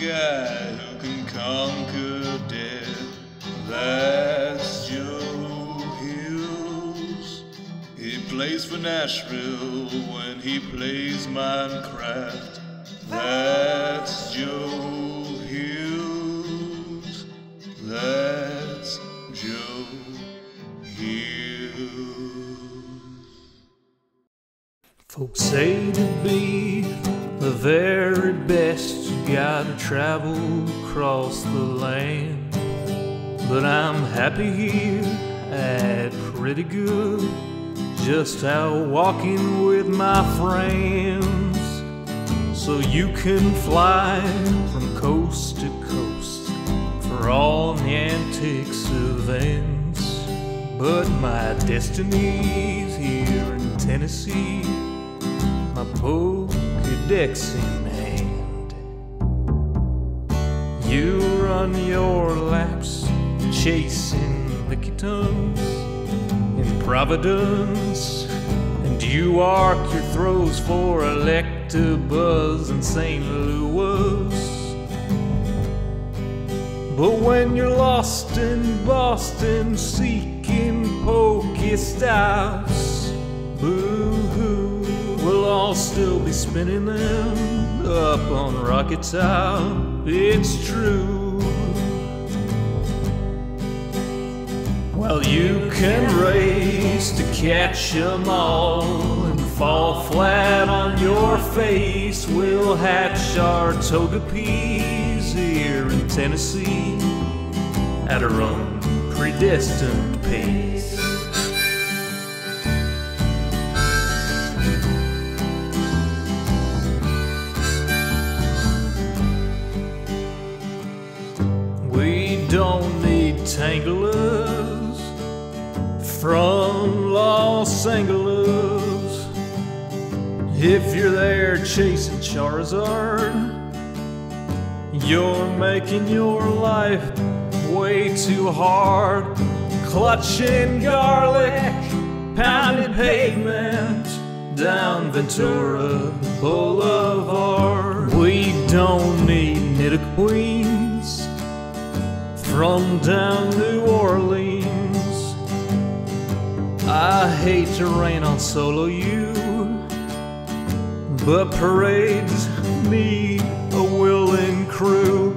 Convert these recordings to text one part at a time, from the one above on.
guy who can conquer death. That's Joe Hills. He plays for Nashville when he plays Minecraft. That's Joe Hills. That's Joe Hills. Folks say to be the very best, you gotta travel across the land. But I'm happy here at pretty good, just out walking with my friends. So you can fly from coast to coast for all the antics events. But my destiny's here in Tennessee, my Pokédex in hand. You run your laps chasing lickitung in Providence, and you arc your throws for Electabuzz in St. Louis. But when you're lost in Boston seeking Pokestops, boo-hoo, we'll all still be spinning them up on Rocket Top. It's true. Well, you can race to catch 'em all and fall flat on your face. We'll hatch our Togepi's here in Tennessee at our own predestined pace. We don't need Tanglers from Los Angeles. If you're there chasing Charizard, you're making your life way too hard. Clutching garlic, pounding pavement down Ventura Boulevard. We don't need Nidoqueens from down New Orleans. I hate to rain on solo you, but parades need a willing crew.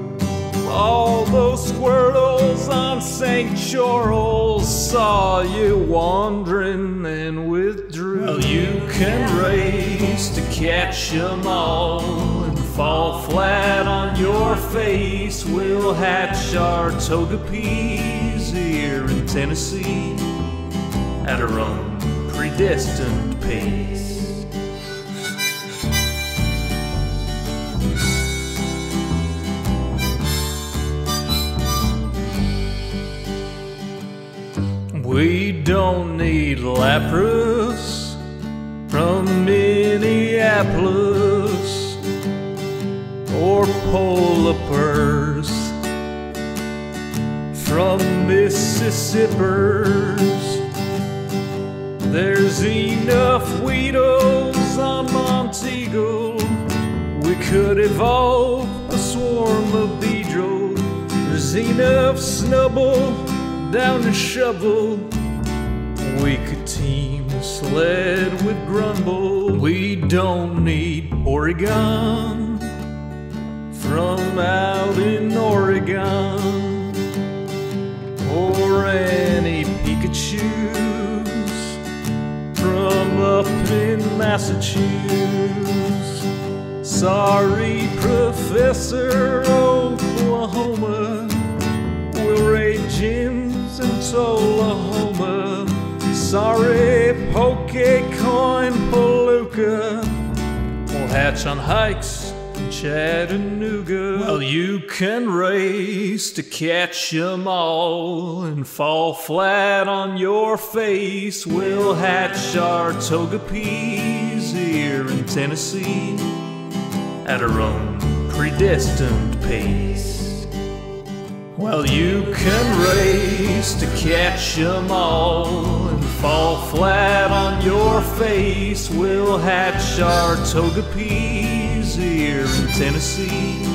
All those squirtles on St. Charles saw you wandering and withdrew. Well, you can race to catch 'em all and fall flat on your face. We'll hatch our Togepi's here in Tennessee at our own predestined pace. We don't need Lapras from Minneapolis or Polipers from Mississippers. There's enough Weedles on Monteagle, we could evolve a swarm of Beedrill. There's enough Snubbull down to Shovel, we could team Sled with Grumble. We don't need Oregon from out in Oregon, or any Pikachus from up in Massachusetts. Sorry, Professor Oklahoma, we'll raid gyms in Tullahoma. Sorry, Pokecoin Palooka, we'll hatch on hikes in Chattanooga. Well, you can race to catch 'em all and fall flat on your face. We'll hatch our Togepi's here in Tennessee at our own predestined pace. Well, you can race to catch 'em all and fall flat on your face. We'll hatch our Togepi's here in Tennessee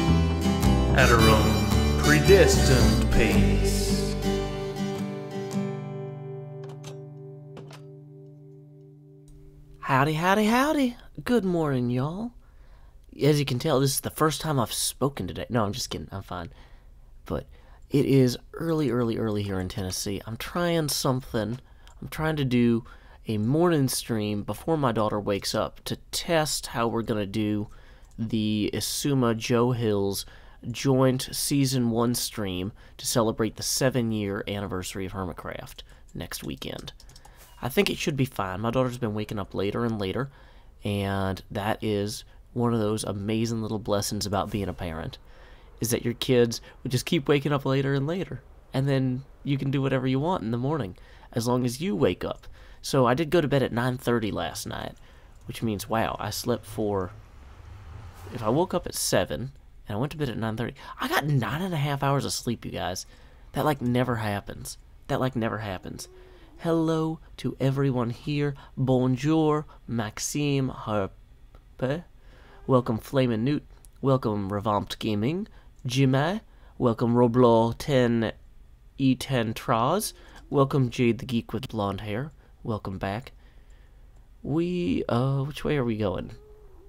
at her own predestined pace. Howdy, howdy, howdy. Good morning, y'all. As you can tell, this is the first time I've spoken today. No, I'm just kidding. I'm fine. But it is early here in Tennessee. I'm trying something. I'm trying to do a morning stream before my daughter wakes up to test how we're going to do the Isuma Joe Hills joint Season 1 stream to celebrate the 7-year anniversary of Hermitcraft next weekend. I think it should be fine. My daughter's been waking up later and later, and that is one of those amazing little blessings about being a parent, is that your kids would just keep waking up later and later, and then you can do whatever you want in the morning, as long as you wake up. So I did go to bed at 9:30 last night, which means, wow, I slept for, if I woke up at 7, and I went to bed at 9:30, I got 9.5 hours of sleep, you guys. That, like, never happens. Hello to everyone here. Bonjour, Maxime Harpe. Welcome, Flamin' Newt. Welcome, Revamped Gaming. Jimmy. Welcome, Roblo 10E10 Traz. Welcome, Jade the Geek with blonde hair. Welcome back. Which way are we going?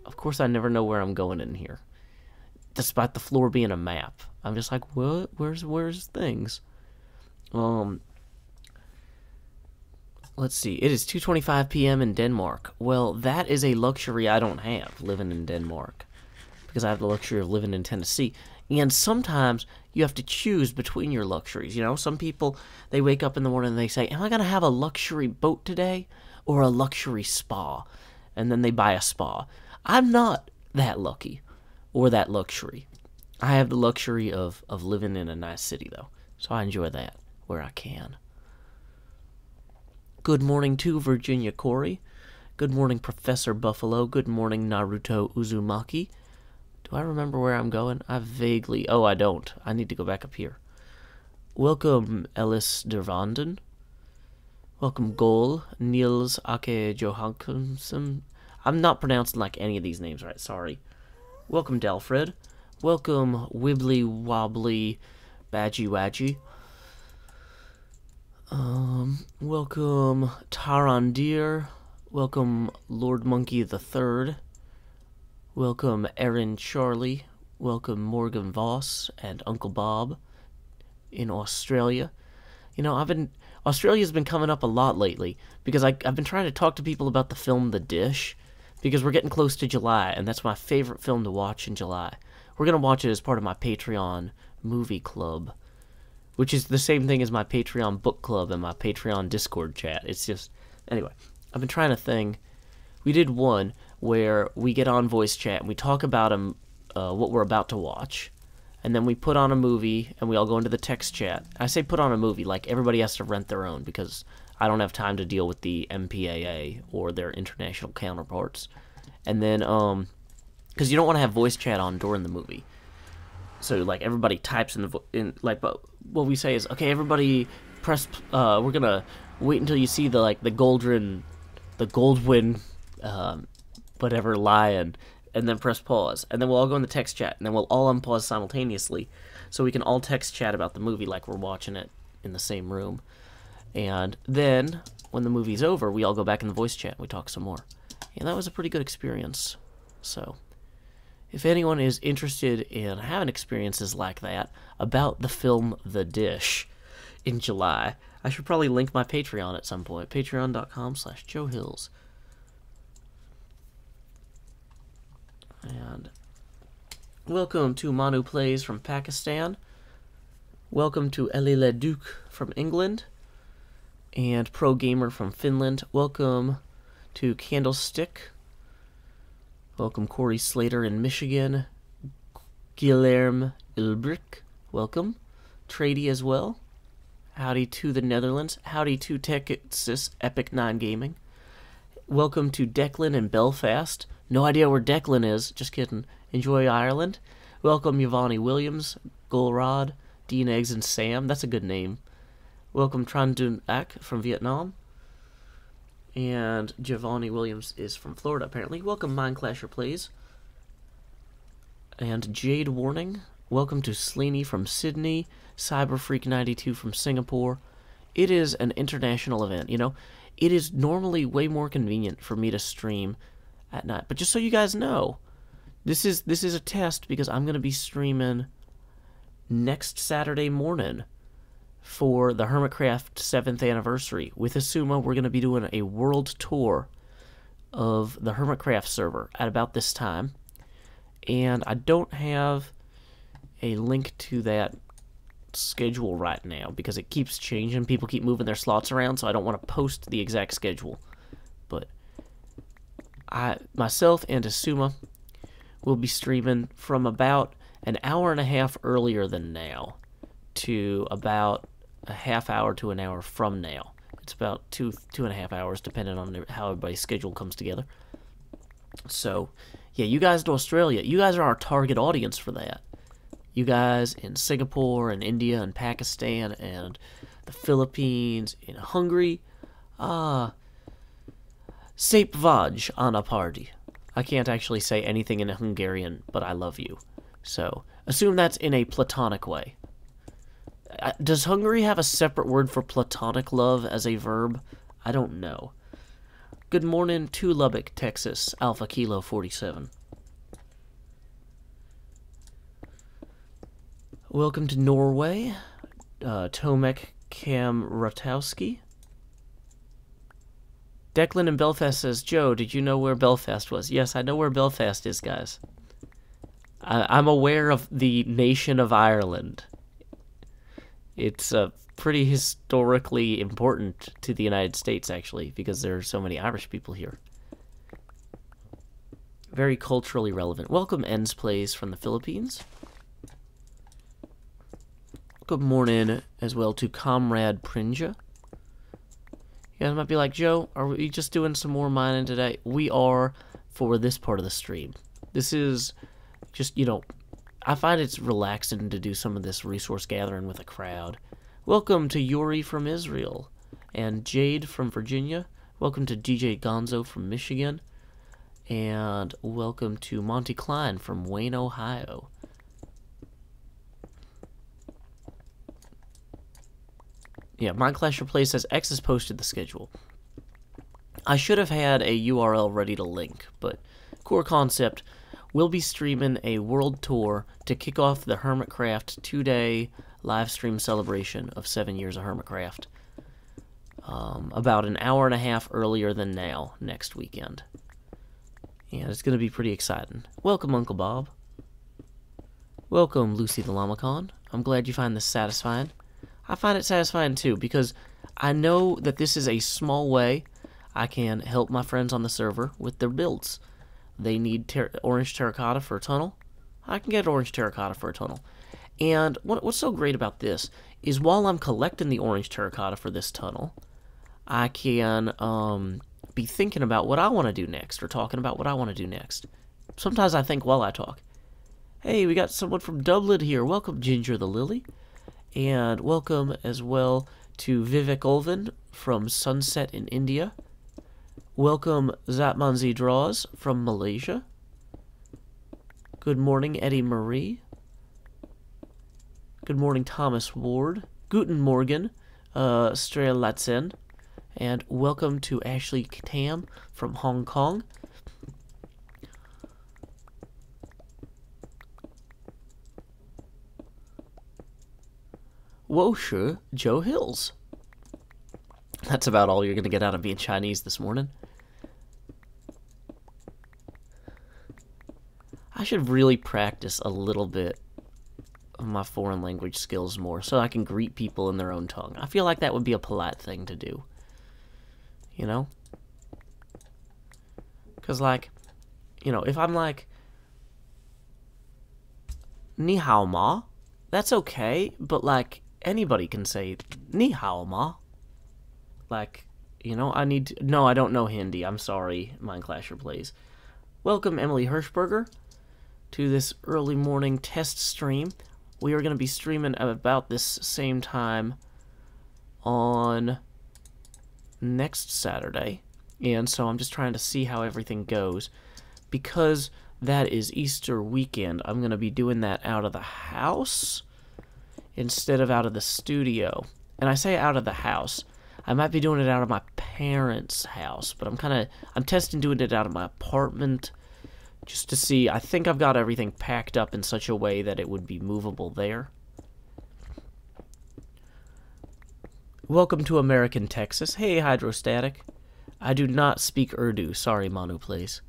Of course, I never know where I'm going in here. Despite the floor being a map. I'm just like, what? Where's things? Let's see. It is 2:25 p.m. in Denmark. Well, that is a luxury I don't have, living in Denmark. Because I have the luxury of living in Tennessee. And sometimes you have to choose between your luxuries. You know, some people, they wake up in the morning and they say, am I going to have a luxury boat today or a luxury spa? And then they buy a spa. I'm not that lucky or that luxury. I have the luxury of living in a nice city, though. So I enjoy that where I can. Good morning to Virginia Corey. Good morning, Professor Buffalo. Good morning, Naruto Uzumaki. Do I remember where I'm going? I vaguely... Oh, I don't. I need to go back up here. Welcome, Ellis Dervanden. Welcome, Gol. Niels Ake Johansen. I'm not pronouncing like any of these names right. Sorry. Welcome, Delfred. Welcome, Wibbly Wobbly Badgy Wadgy. Welcome, Tarandir. Welcome, Lord Monkey the Third. Welcome, Erin Charlie. Welcome, Morgan Voss and Uncle Bob in Australia. You know, Australia's been coming up a lot lately because I've been trying to talk to people about the film The Dish because we're getting close to July, and that's my favorite film to watch in July. We're going to watch it as part of my Patreon movie club, which is the same thing as my Patreon book club and my Patreon Discord chat. It's just... Anyway, I've been trying a thing. We did one where we get on voice chat and we talk about what we're about to watch. And then we put on a movie and we all go into the text chat. I say put on a movie, like everybody has to rent their own because I don't have time to deal with the MPAA or their international counterparts. And then, because you don't want to have voice chat on during the movie. So, like, everybody types but what we say is, okay, everybody press, we're gonna wait until you see the Goldwyn, whatever lion, and then press pause. And then we'll all go in the text chat, and then we'll all unpause simultaneously, so we can all text chat about the movie like we're watching it in the same room. And then, when the movie's over, we all go back in the voice chat and we talk some more. And that was a pretty good experience. So... if anyone is interested in having experiences like that about the film The Dish in July, I should probably link my Patreon at some point. Patreon.com/JoeHills. And welcome to Manu Plays from Pakistan. Welcome to Elie Leduc from England. And Pro Gamer from Finland. Welcome to Candlestick. Welcome, Corey Slater in Michigan. Guilherme Ilbrick, welcome. Trady as well. Howdy to the Netherlands. Howdy to Texas Epic 9 Gaming. Welcome to Declan in Belfast. No idea where Declan is. Just kidding. Enjoy Ireland. Welcome, Yvonne Williams, Golrod, Dean Eggs and Sam. That's a good name. Welcome, Tran Dun Ak from Vietnam. And Giovanni Williams is from Florida, apparently. Welcome, Mindclasher Plays. And Jade Warning. Welcome to Sleeny from Sydney, Cyberfreak92 from Singapore. It is an international event, you know. It is normally way more convenient for me to stream at night. But just so you guys know, this is a test because I'm going to be streaming next Saturday morning for the Hermitcraft 7th anniversary. With Asuma, we're going to be doing a world tour of the Hermitcraft server at about this time. And I don't have a link to that schedule right now because it keeps changing. People keep moving their slots around, so I don't want to post the exact schedule. But myself and Asuma will be streaming from about an hour and a half earlier than now to about a half hour to an hour from now. It's about two and a half hours, depending on how everybody's schedule comes together. So, yeah, you guys in Australia, you guys are our target audience for that. You guys in Singapore and India and Pakistan and the Philippines and Hungary, Sep vaj ana party. I can't actually say anything in Hungarian, but I love you. So, assume that's in a platonic way. Does Hungary have a separate word for platonic love as a verb? I don't know. Good morning to Lubbock, Texas, Alpha Kilo 47. Welcome to Norway, Tomek Kamratowski. Declan in Belfast says, Joe, did you know where Belfast was? Yes, I know where Belfast is, guys. I'm aware of the nation of Ireland. It's pretty historically important to the United States, actually, because there are so many Irish people here. Very culturally relevant. Welcome, Ens Plays from the Philippines. Good morning as well to Comrade Prinja. You guys might be like, Joe, are we just doing some more mining today? We are for this part of the stream. This is just, you know, I find it's relaxing to do some of this resource gathering with a crowd. Welcome to Yuri from Israel and Jade from Virginia. Welcome to DJ Gonzo from Michigan. And welcome to Monty Klein from Wayne, Ohio. Yeah, Mindclasher Play says X has posted the schedule. I should have had a URL ready to link, but core concept, we'll be streaming a world tour to kick off the Hermitcraft 2-day live stream celebration of 7 years of Hermitcraft. About an hour and a half earlier than now, next weekend. And it's going to be pretty exciting. Welcome, Uncle Bob. Welcome, Lucy the Lamacon. I'm glad you find this satisfying. I find it satisfying too, because I know that this is a small way I can help my friends on the server with their builds. They need orange terracotta for a tunnel. I can get orange terracotta for a tunnel. And what's so great about this is while I'm collecting the orange terracotta for this tunnel, I can be thinking about what I want to do next, or talking about what I want to do next. Sometimes I think while I talk. Hey, we got someone from Dublin here. Welcome, Ginger the Lily. And welcome as well to Vivek Ulvin from Sunset in India. Welcome Zatmanzi Draws from Malaysia. Good morning, Eddie Marie. Good morning, Thomas Ward. Guten Morgen, Strelatzen. And welcome to Ashley Tam from Hong Kong. Woshu Joe Hills. That's about all you're going to get out of being Chinese this morning. I should really practice a little bit of my foreign language skills more so I can greet people in their own tongue. I feel like that would be a polite thing to do. You know? Because, like, you know, if I'm like, Ni hao ma, that's okay, but, like, anybody can say, Ni hao ma. Like, you know, no, I don't know Hindi. I'm sorry, Mindclasher Plays. Welcome, Emily Hirschberger, to this early morning test stream. We are going to be streaming at about this same time on next Saturday. And so I'm just trying to see how everything goes. Because that is Easter weekend. I'm going to be doing that out of the house instead of out of the studio. And I say out of the house. I might be doing it out of my parents' house, but I'm testing doing it out of my apartment just to see. I think I've got everything packed up in such a way that it would be movable there. Welcome to American Texas. Hey, Hydrostatic. I do not speak Urdu. Sorry, Manu, please.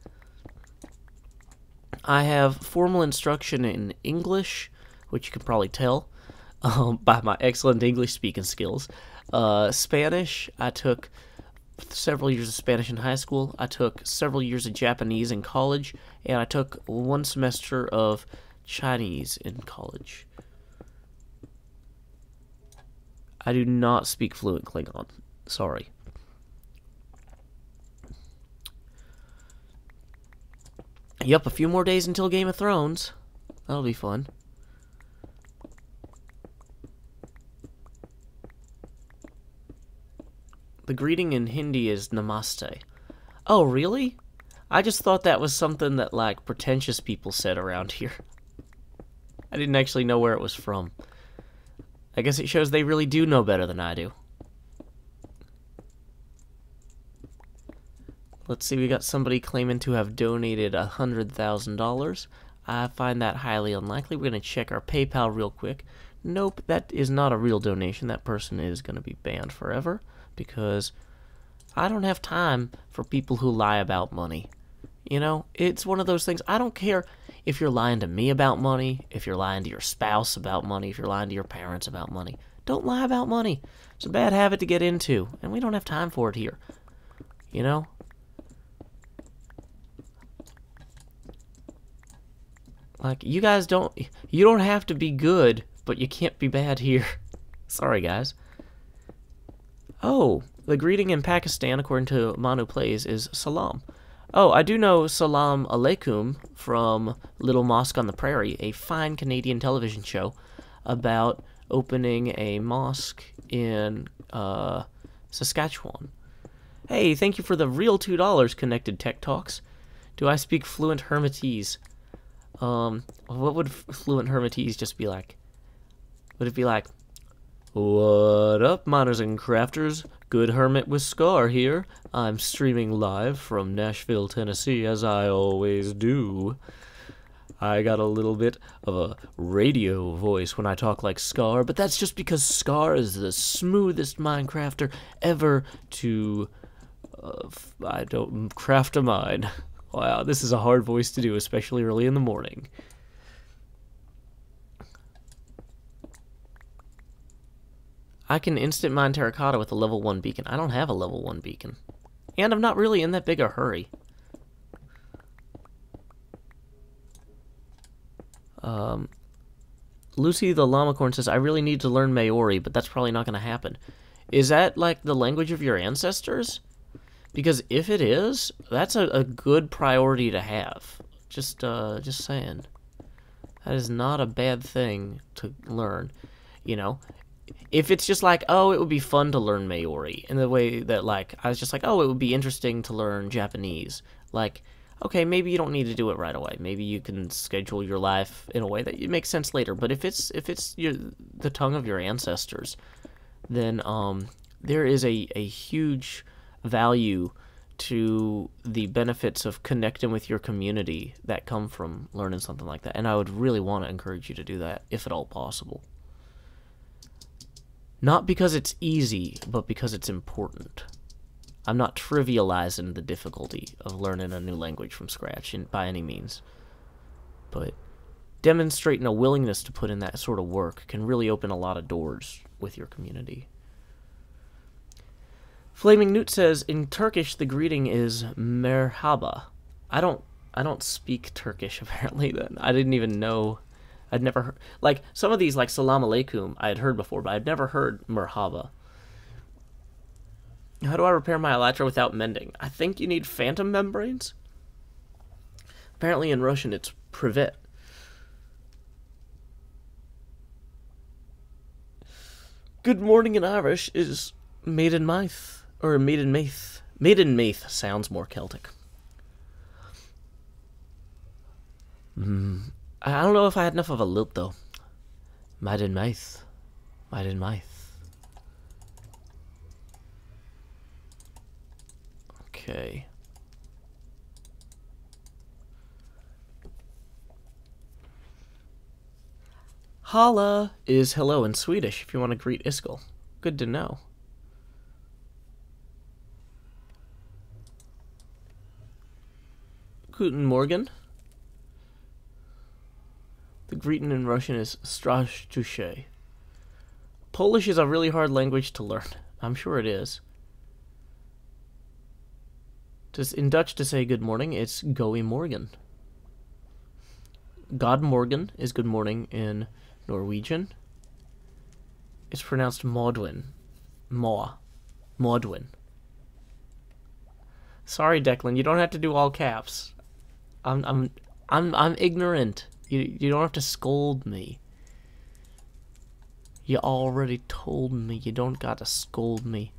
I have formal instruction in English, which you can probably tell by my excellent English speaking skills. Spanish, I took several years of Spanish in high school. I took several years of Japanese in college, and I took 1 semester of Chinese in college. I do not speak fluent Klingon. Sorry. Yep, a few more days until Game of Thrones. That'll be fun. The greeting in Hindi is Namaste. Oh, really? I just thought that was something that, like, pretentious people said around here. I didn't actually know where it was from. I guess it shows they really do know better than I do. Let's see, we got somebody claiming to have donated $100,000. I find that highly unlikely. We're going to check our PayPal real quick. Nope, that is not a real donation. That person is going to be banned forever because I don't have time for people who lie about money. You know, it's one of those things. I don't care if you're lying to me about money, if you're lying to your spouse about money, if you're lying to your parents about money. Don't lie about money. It's a bad habit to get into, and we don't have time for it here. You know? Like, you don't have to be good, but you can't be bad here. Sorry, guys. Oh, the greeting in Pakistan, according to Manu Plays, is Salam. Oh, I do know Salam Alaikum from Little Mosque on the Prairie, a fine Canadian television show about opening a mosque in Saskatchewan. Hey, thank you for the real $2, Connected Tech Talks. Do I speak fluent Hermitese? What would fluent Hermitese just be like? Would it be like, what up, miners and crafters? Good Hermit with Scar here. I'm streaming live from Nashville, Tennessee, as I always do. I got a little bit of a radio voice when I talk like Scar, but that's just because Scar is the smoothest Minecrafter ever to, craft a mine. Wow, this is a hard voice to do, especially early in the morning. I can instant mine terracotta with a level 1 beacon. I don't have a level 1 beacon. And I'm not really in that big a hurry. Lucy the Llamacorn says, I really need to learn Maori, but that's probably not going to happen. Is that, like, the language of your ancestors? Because if it is, that's a good priority to have. Just saying. That is not a bad thing to learn, you know? If it's just like, oh, it would be fun to learn Maori, in the way that, like, I was just like, oh, it would be interesting to learn Japanese. Like, okay, maybe you don't need to do it right away. Maybe you can schedule your life in a way that it makes sense later. But if it's the tongue of your ancestors, then there is a huge value to the benefits of connecting with your community that come from learning something like that. And I would really want to encourage you to do that, if at all possible. Not because it's easy, but because it's important. I'm not trivializing the difficulty of learning a new language from scratch by any means. But demonstrating a willingness to put in that sort of work can really open a lot of doors with your community. Flaming Newt says, in Turkish, the greeting is merhaba. I don't speak Turkish, apparently, then. I didn't even know. I'd never heard, like, some of these, like Salam Alaikum, I had heard before, but I'd never heard Merhaba. How do I repair my elytra without mending? I think you need phantom membranes. Apparently in Russian it's privet. Good morning in Irish is maiden maith, or maiden maith. Maiden maith sounds more Celtic. I don't know if I had enough of a lilt, though. Maiden Maith. Maiden Maith. Okay. Holla is hello in Swedish if you want to greet Iskall. Good to know. Guten Morgen. The greeting in Russian is Strashtushe. Polish is a really hard language to learn. I'm sure it is. In Dutch to say good morning, it's Goeie Morgen. God Morgen is good morning in Norwegian. It's pronounced Maudwin. Maudwin. Sorry, Declan, you don't have to do all caps. I'm ignorant. You don't have to scold me. You already told me. You don't gotta scold me.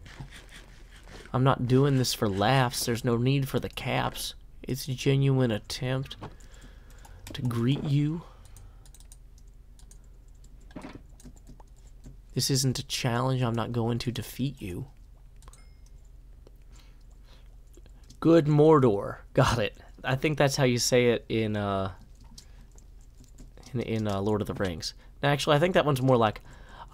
I'm not doing this for laughs. There's no need for the caps. It's a genuine attempt to greet you. This isn't a challenge. I'm not going to defeat you. Good Mordor. Got it. I think that's how you say it in Lord of the Rings. Now, actually, I think that one's more like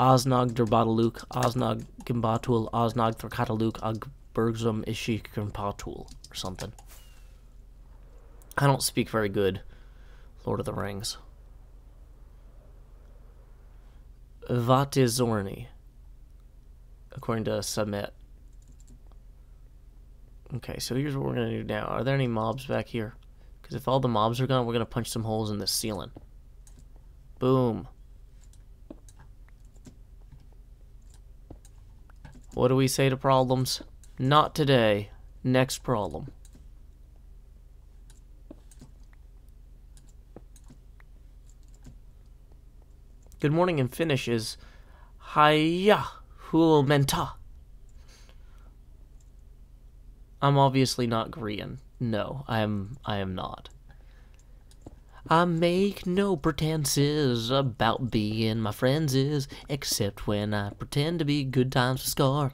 Osnog Derbataluk, Osnog Gimbatul, Osnog Thorkataluk, Ogbergzum Ishik Gimpatul, or something. I don't speak very good Lord of the Rings. Vat is Zorni, according to Submet. Okay, so here's what we're going to do now. Are there any mobs back here? Because if all the mobs are gone, we're going to punch some holes in the ceiling. Boom. What do we say to problems? Not today. Next problem. Good morning in Finnish is Hiya Huomenta. I'm obviously not Korean. No, I am not. I make no pretenses about being my friends, except when I pretend to be good times with Scar.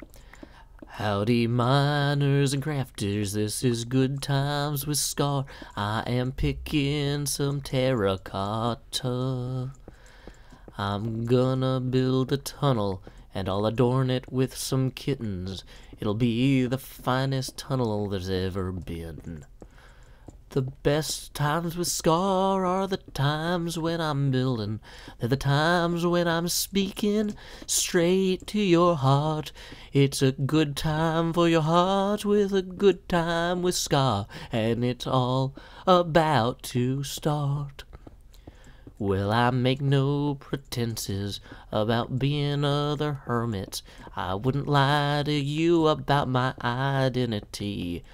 Howdy, miners and crafters, this is good times with Scar. I am picking some terracotta. I'm gonna build a tunnel, and I'll adorn it with some kittens. It'll be the finest tunnel there's ever been. The best times with Scar are the times when I'm building. They're the times when I'm speaking straight to your heart. It's a good time for your heart with a good time with Scar. And it's all about to start. Well, I make no pretenses about being other hermits. I wouldn't lie to you about my identity.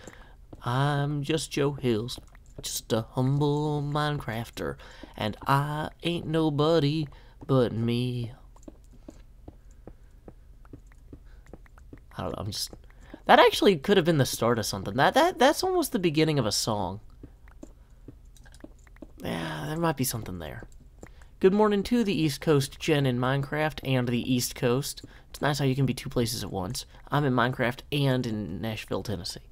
I'm just Joe Hills, just a humble Minecrafter, and I ain't nobody but me. I don't know, that actually could have been the start of something. That's almost the beginning of a song. Yeah, there might be something there. Good morning to the East Coast Jen in Minecraft and the East Coast. It's nice how you can be two places at once. I'm in Minecraft and in Nashville, Tennessee.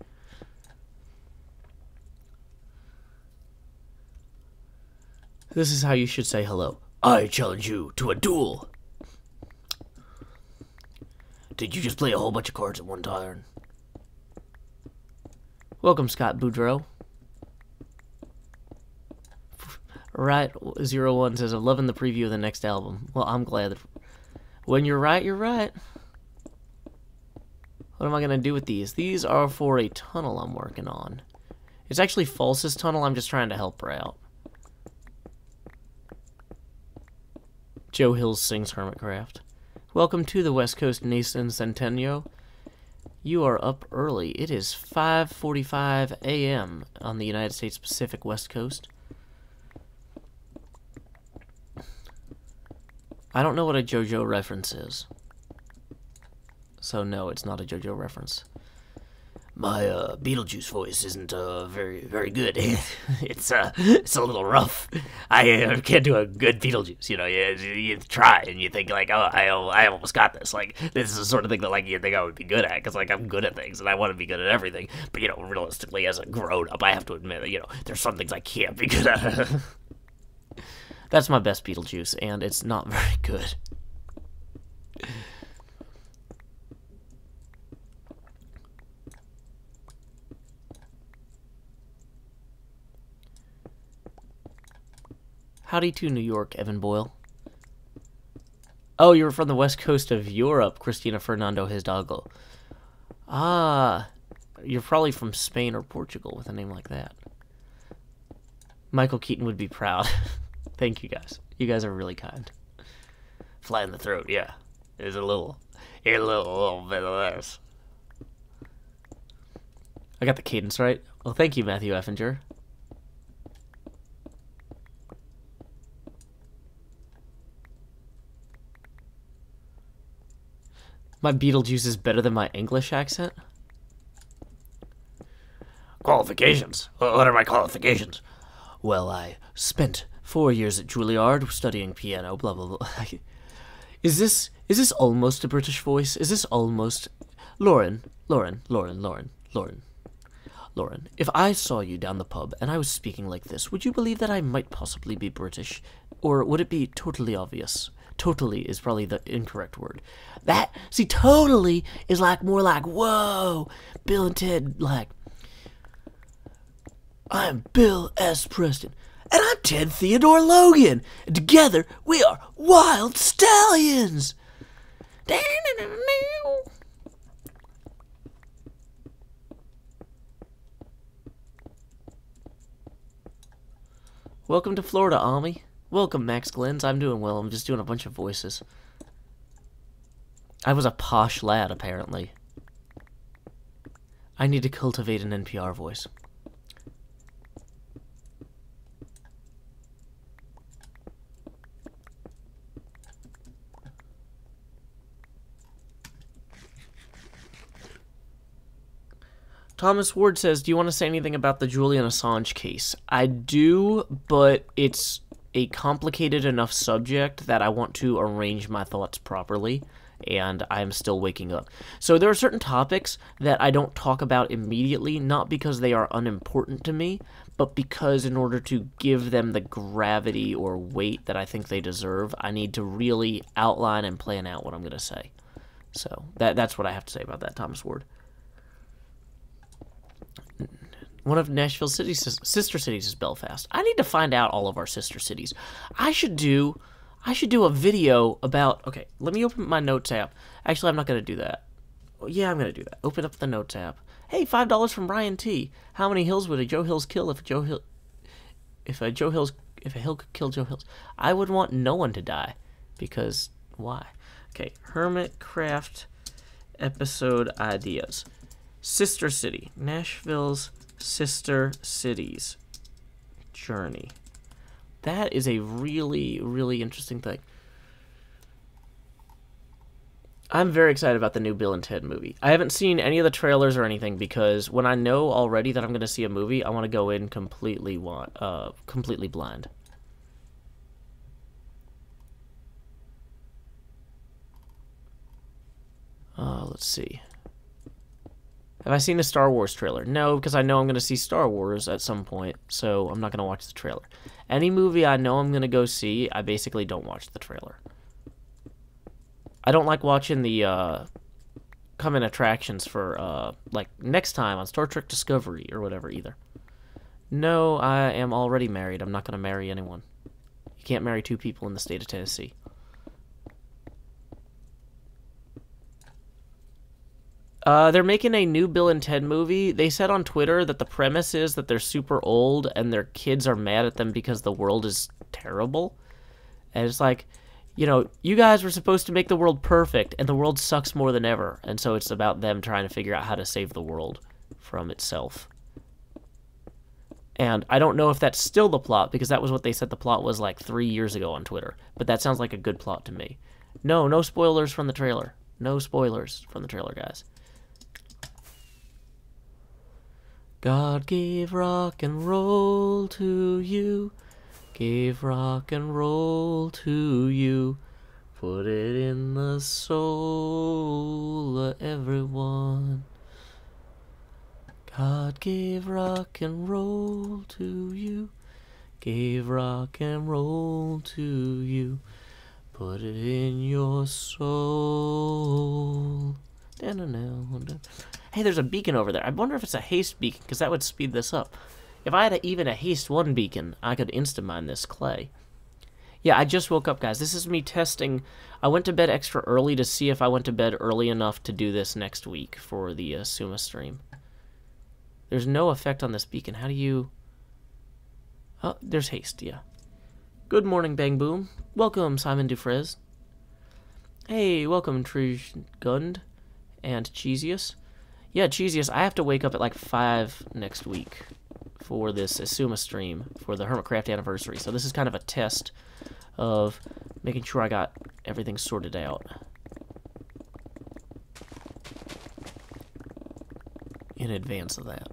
This is how you should say hello. I challenge you to a duel. Did you just play a whole bunch of cards at one turn? Welcome, Scott Boudreau. Right, 01 says, I'm loving the preview of the next album. Well, I'm glad that when you're right, you're right. What am I going to do with these? These are for a tunnel I'm working on. It's actually False's tunnel. I'm just trying to help her out. Joe Hills sings Hermitcraft. Welcome to the West Coast Nathan Centennial. You are up early. It is 5:45 a.m. on the United States Pacific West Coast. I don't know what a JoJo reference is. So no, it's not a JoJo reference. My Beetlejuice voice isn't very good. It's a little rough. I can't do a good Beetlejuice. You know, you try and you think like, oh, I almost got this. Like, this is the sort of thing that like you think I would be good at, because like I'm good at things and I want to be good at everything. But you know, realistically, as a grown up, I have to admit that there's some things I can't be good at. That's my best Beetlejuice, and it's not very good. Howdy to New York, Evan Boyle. Oh, you're from the west coast of Europe, Christina Fernando Hidalgo. Ah, you're probably from Spain or Portugal with a name like that. Michael Keaton would be proud. Thank you guys. You guys are really kind. Fly in the throat, yeah. There's a little bit of this. I got the cadence right. Well, thank you, Matthew Effinger. My Beetlejuice is better than my English accent? Qualifications? What are my qualifications? Well, I spent 4 years at Juilliard studying piano, blah, blah, blah. Is this almost a British voice? Is this almost... Lauren, if I saw you down the pub and I was speaking like this, would you believe that I might possibly be British? Or would it be totally obvious? Totally is probably the incorrect word. Totally is like more like, whoa, Bill and Ted, like, I'm Bill S. Preston, and I'm Ted Theodore Logan, and together we are Wild Stallions. Welcome to Florida, Ami. Welcome, Max Glens. I'm doing well. I'm just doing a bunch of voices. I was a posh lad, apparently. I need to cultivate an NPR voice. Thomas Ward says, do you want to say anything about the Julian Assange case? I do, but it's a complicated enough subject that I want to arrange my thoughts properly, and I'm still waking up. So there are certain topics that I don't talk about immediately, not because they are unimportant to me, but because in order to give them the gravity or weight that I think they deserve, I need to really outline and plan out what I'm going to say. So that's what I have to say about that, Thomas Ward. One of Nashville's sister cities is Belfast. I need to find out all of our sister cities. I should do a video about... Okay, let me open my Notes app. Actually, I'm not going to do that. Yeah, I'm going to do that. Open up the Notes app. Hey, $5 from Ryan T. How many hills would a Joe Hills kill if a hill could kill Joe Hills? I would want no one to die. Because, why? Okay, Hermitcraft episode ideas. Sister city. Nashville's sister cities journey. That is a really, really interesting thing. I'm very excited about the new Bill and Ted movie. I haven't seen any of the trailers or anything because when I know already that I'm going to see a movie, I want to go in completely blind. Let's see. Have I seen the Star Wars trailer? No, because I know I'm going to see Star Wars at some point, so I'm not going to watch the trailer. Any movie I know I'm going to go see, I basically don't watch the trailer. I don't like watching the come-in attractions for, like, next time on Star Trek Discovery or whatever either. No, I am already married. I'm not going to marry anyone. You can't marry two people in the state of Tennessee. They're making a new Bill and Ted movie. They said on Twitter that the premise is that they're super old and their kids are mad at them because the world is terrible. And it's like, you know, you guys were supposed to make the world perfect and the world sucks more than ever. And so it's about them trying to figure out how to save the world from itself. And I don't know if that's still the plot because that was what they said the plot was like 3 years ago on Twitter. But that sounds like a good plot to me. No spoilers from the trailer. No spoilers from the trailer, guys. God gave rock and roll to you, gave rock and roll to you, put it in the soul of everyone. God gave rock and roll to you, gave rock and roll to you, put it in your soul. Hey, there's a beacon over there. I wonder if it's a haste beacon, because that would speed this up. If I had even a haste 1 beacon, I could insta-mine this clay. Yeah, I just woke up, guys. This is me testing. I went to bed extra early to see if I went to bed early enough to do this next week for the Suma stream. There's no effect on this beacon. How do you... Oh, there's haste, yeah. Good morning, Bang Boom. Welcome, Simon Dufresne. Hey, welcome, Trish Gund and Cheesius. Yeah, Cheesius, I have to wake up at like 5 next week for this Asuma stream for the Hermitcraft anniversary. So this is kind of a test of making sure I got everything sorted out in advance of that.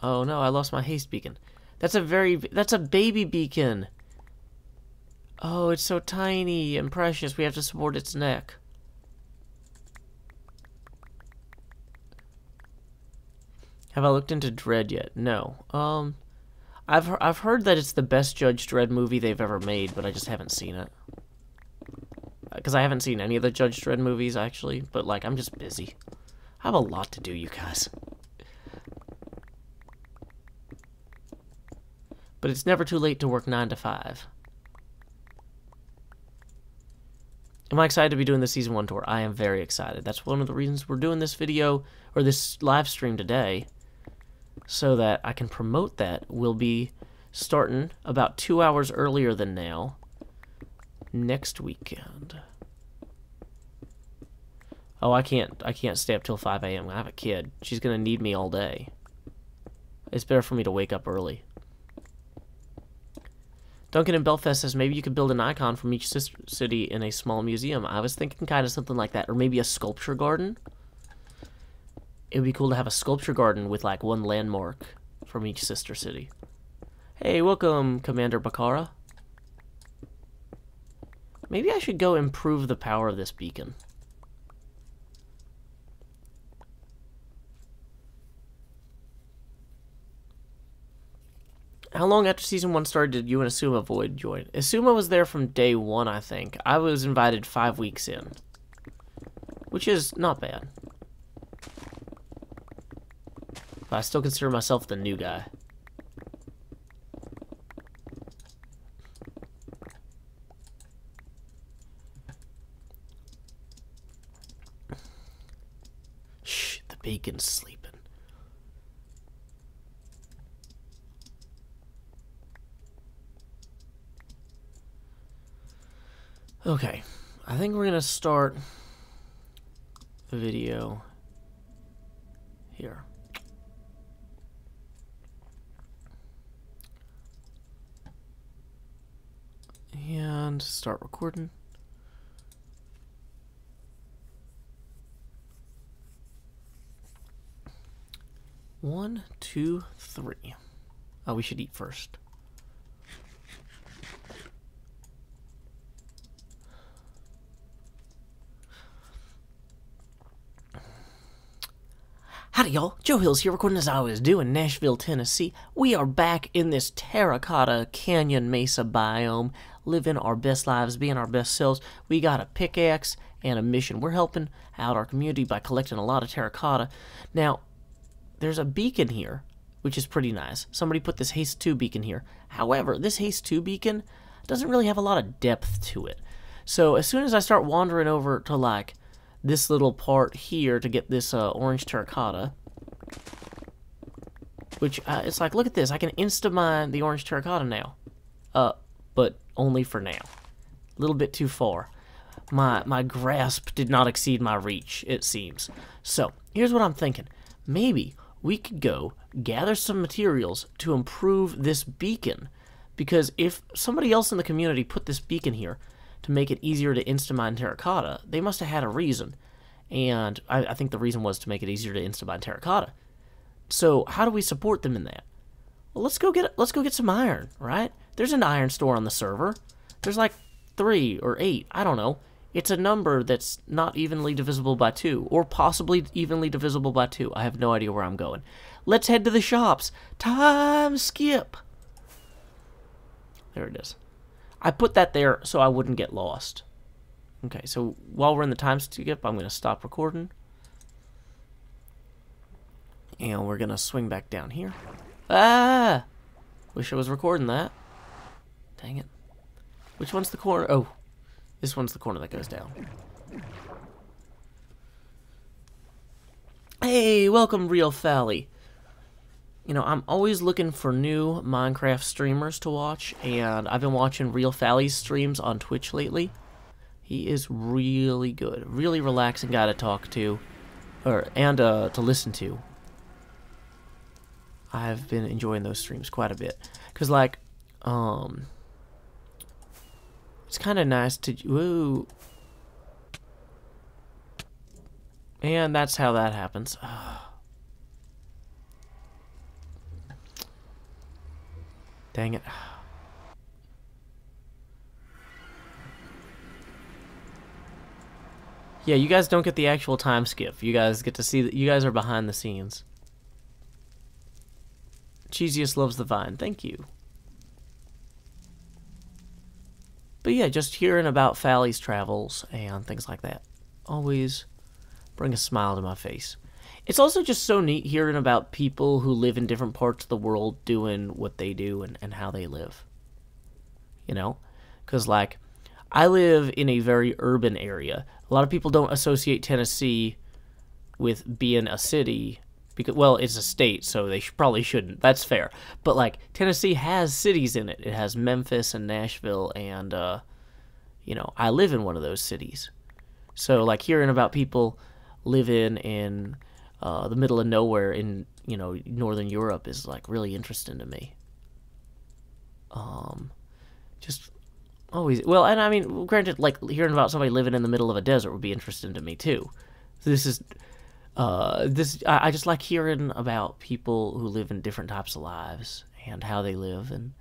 Oh no, I lost my haste beacon. That's a baby beacon. Oh, it's so tiny and precious. We have to support its neck. Have I looked into Dredd yet? No. I've heard that it's the best Judge Dredd movie they've ever made, but I just haven't seen it. Because I haven't seen any of the Judge Dredd movies, actually. But, like, I'm just busy. I have a lot to do, you guys. But it's never too late to work 9 to 5. Am I excited to be doing the Season 1 tour? I am very excited. That's one of the reasons we're doing this video, or this live stream today, so that I can promote that. We'll be starting about 2 hours earlier than now, next weekend. Oh, I can't stay up till 5 a.m. I have a kid. She's going to need me all day. It's better for me to wake up early. Duncan in Belfast says, maybe you could build an icon from each sister city in a small museum. I was thinking kind of something like that. Or maybe a sculpture garden. It would be cool to have a sculpture garden with, like, one landmark from each sister city. Hey, welcome, Commander Bakara. Maybe I should go improve the power of this beacon. How long after Season 1 started did you and Asuma Void join? Asuma was there from day 1, I think. I was invited 5 weeks in. Which is not bad. But I still consider myself the new guy. Shh, the beacon's sleeping. Okay, I think we're going to start the video here. And start recording. One, two, three. Oh, we should eat first. Howdy, y'all. Joe Hills here, recording as I always do in Nashville, Tennessee. We are back in this terracotta canyon mesa biome, living our best lives, being our best selves. We got a pickaxe and a mission. We're helping out our community by collecting a lot of terracotta. Now, there's a beacon here, which is pretty nice. Somebody put this Haste 2 beacon here. However, this Haste 2 beacon doesn't really have a lot of depth to it. So as soon as I start wandering over to, like, this little part here to get this orange terracotta, which it's like, look at this, I can insta-mine the orange terracotta now, but only for now. A little bit too far. My grasp did not exceed my reach, it seems. So here's what I'm thinking. Maybe we could go gather some materials to improve this beacon, because if somebody else in the community put this beacon here, to make it easier to insta-mine terracotta. They must have had a reason. And I think the reason was to make it easier to insta-mine terracotta. So how do we support them in that? Well, let's go get some iron, right? There's an iron store on the server. There's like 3 or 8, I don't know. It's a number that's not evenly divisible by 2, or possibly evenly divisible by 2. I have no idea where I'm going. Let's head to the shops. Time skip. There it is. I put that there so I wouldn't get lost. Okay, so while we're in the time skip, I'm going to stop recording. And we're going to swing back down here. Ah! Wish I was recording that. Dang it. Which one's the corner? Oh, this one's the corner that goes down. Hey, welcome, Real Fally. You know, I'm always looking for new Minecraft streamers to watch, and I've been watching Real Fally's streams on Twitch lately. He is really good. Really relaxing guy to talk to, and to listen to. I've been enjoying those streams quite a bit. Because, like, it's kind of nice to... Woo. And that's how that happens. Dang it. Yeah, you guys don't get the actual time skip. You guys get to see that you guys are behind the scenes. Cheesiest loves the vine. Thank you. But yeah, just hearing about Fally's travels and things like that always bring a smile to my face. It's also just so neat hearing about people who live in different parts of the world doing what they do and how they live. You know? Because, like, I live in a very urban area. A lot of people don't associate Tennessee with being a city. Because, well, it's a state, so they probably shouldn't. That's fair. But, like, Tennessee has cities in it. It has Memphis and Nashville, and, you know, I live in one of those cities. So, like, hearing about people living in the middle of nowhere in, you know, Northern Europe is, like, really interesting to me. Just always... Well, and I mean, granted, like, hearing about somebody living in the middle of a desert would be interesting to me, too. This is... I just like hearing about people who live in different types of lives and how they live, and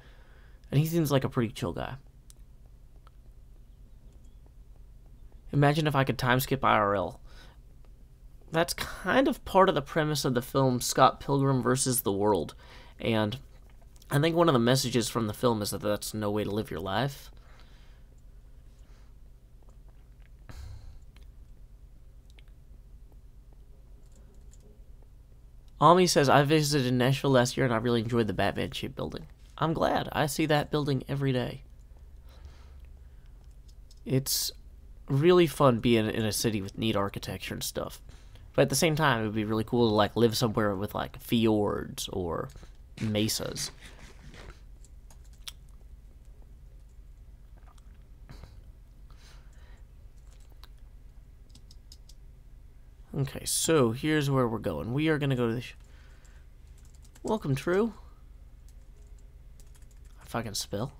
he seems like a pretty chill guy. Imagine if I could time skip IRL. That's kind of part of the premise of the film Scott Pilgrim vs. the World, and I think one of the messages from the film is that that's no way to live your life. Ami says, I visited Nashville last year and I really enjoyed the Batman-shaped building. I'm glad. I see that building every day. It's really fun being in a city with neat architecture and stuff. But at the same time, it would be really cool to, like, live somewhere with, like, fjords or mesas. Okay, so here's where we're going. We are going to go to the... Welcome, True. If I can spell.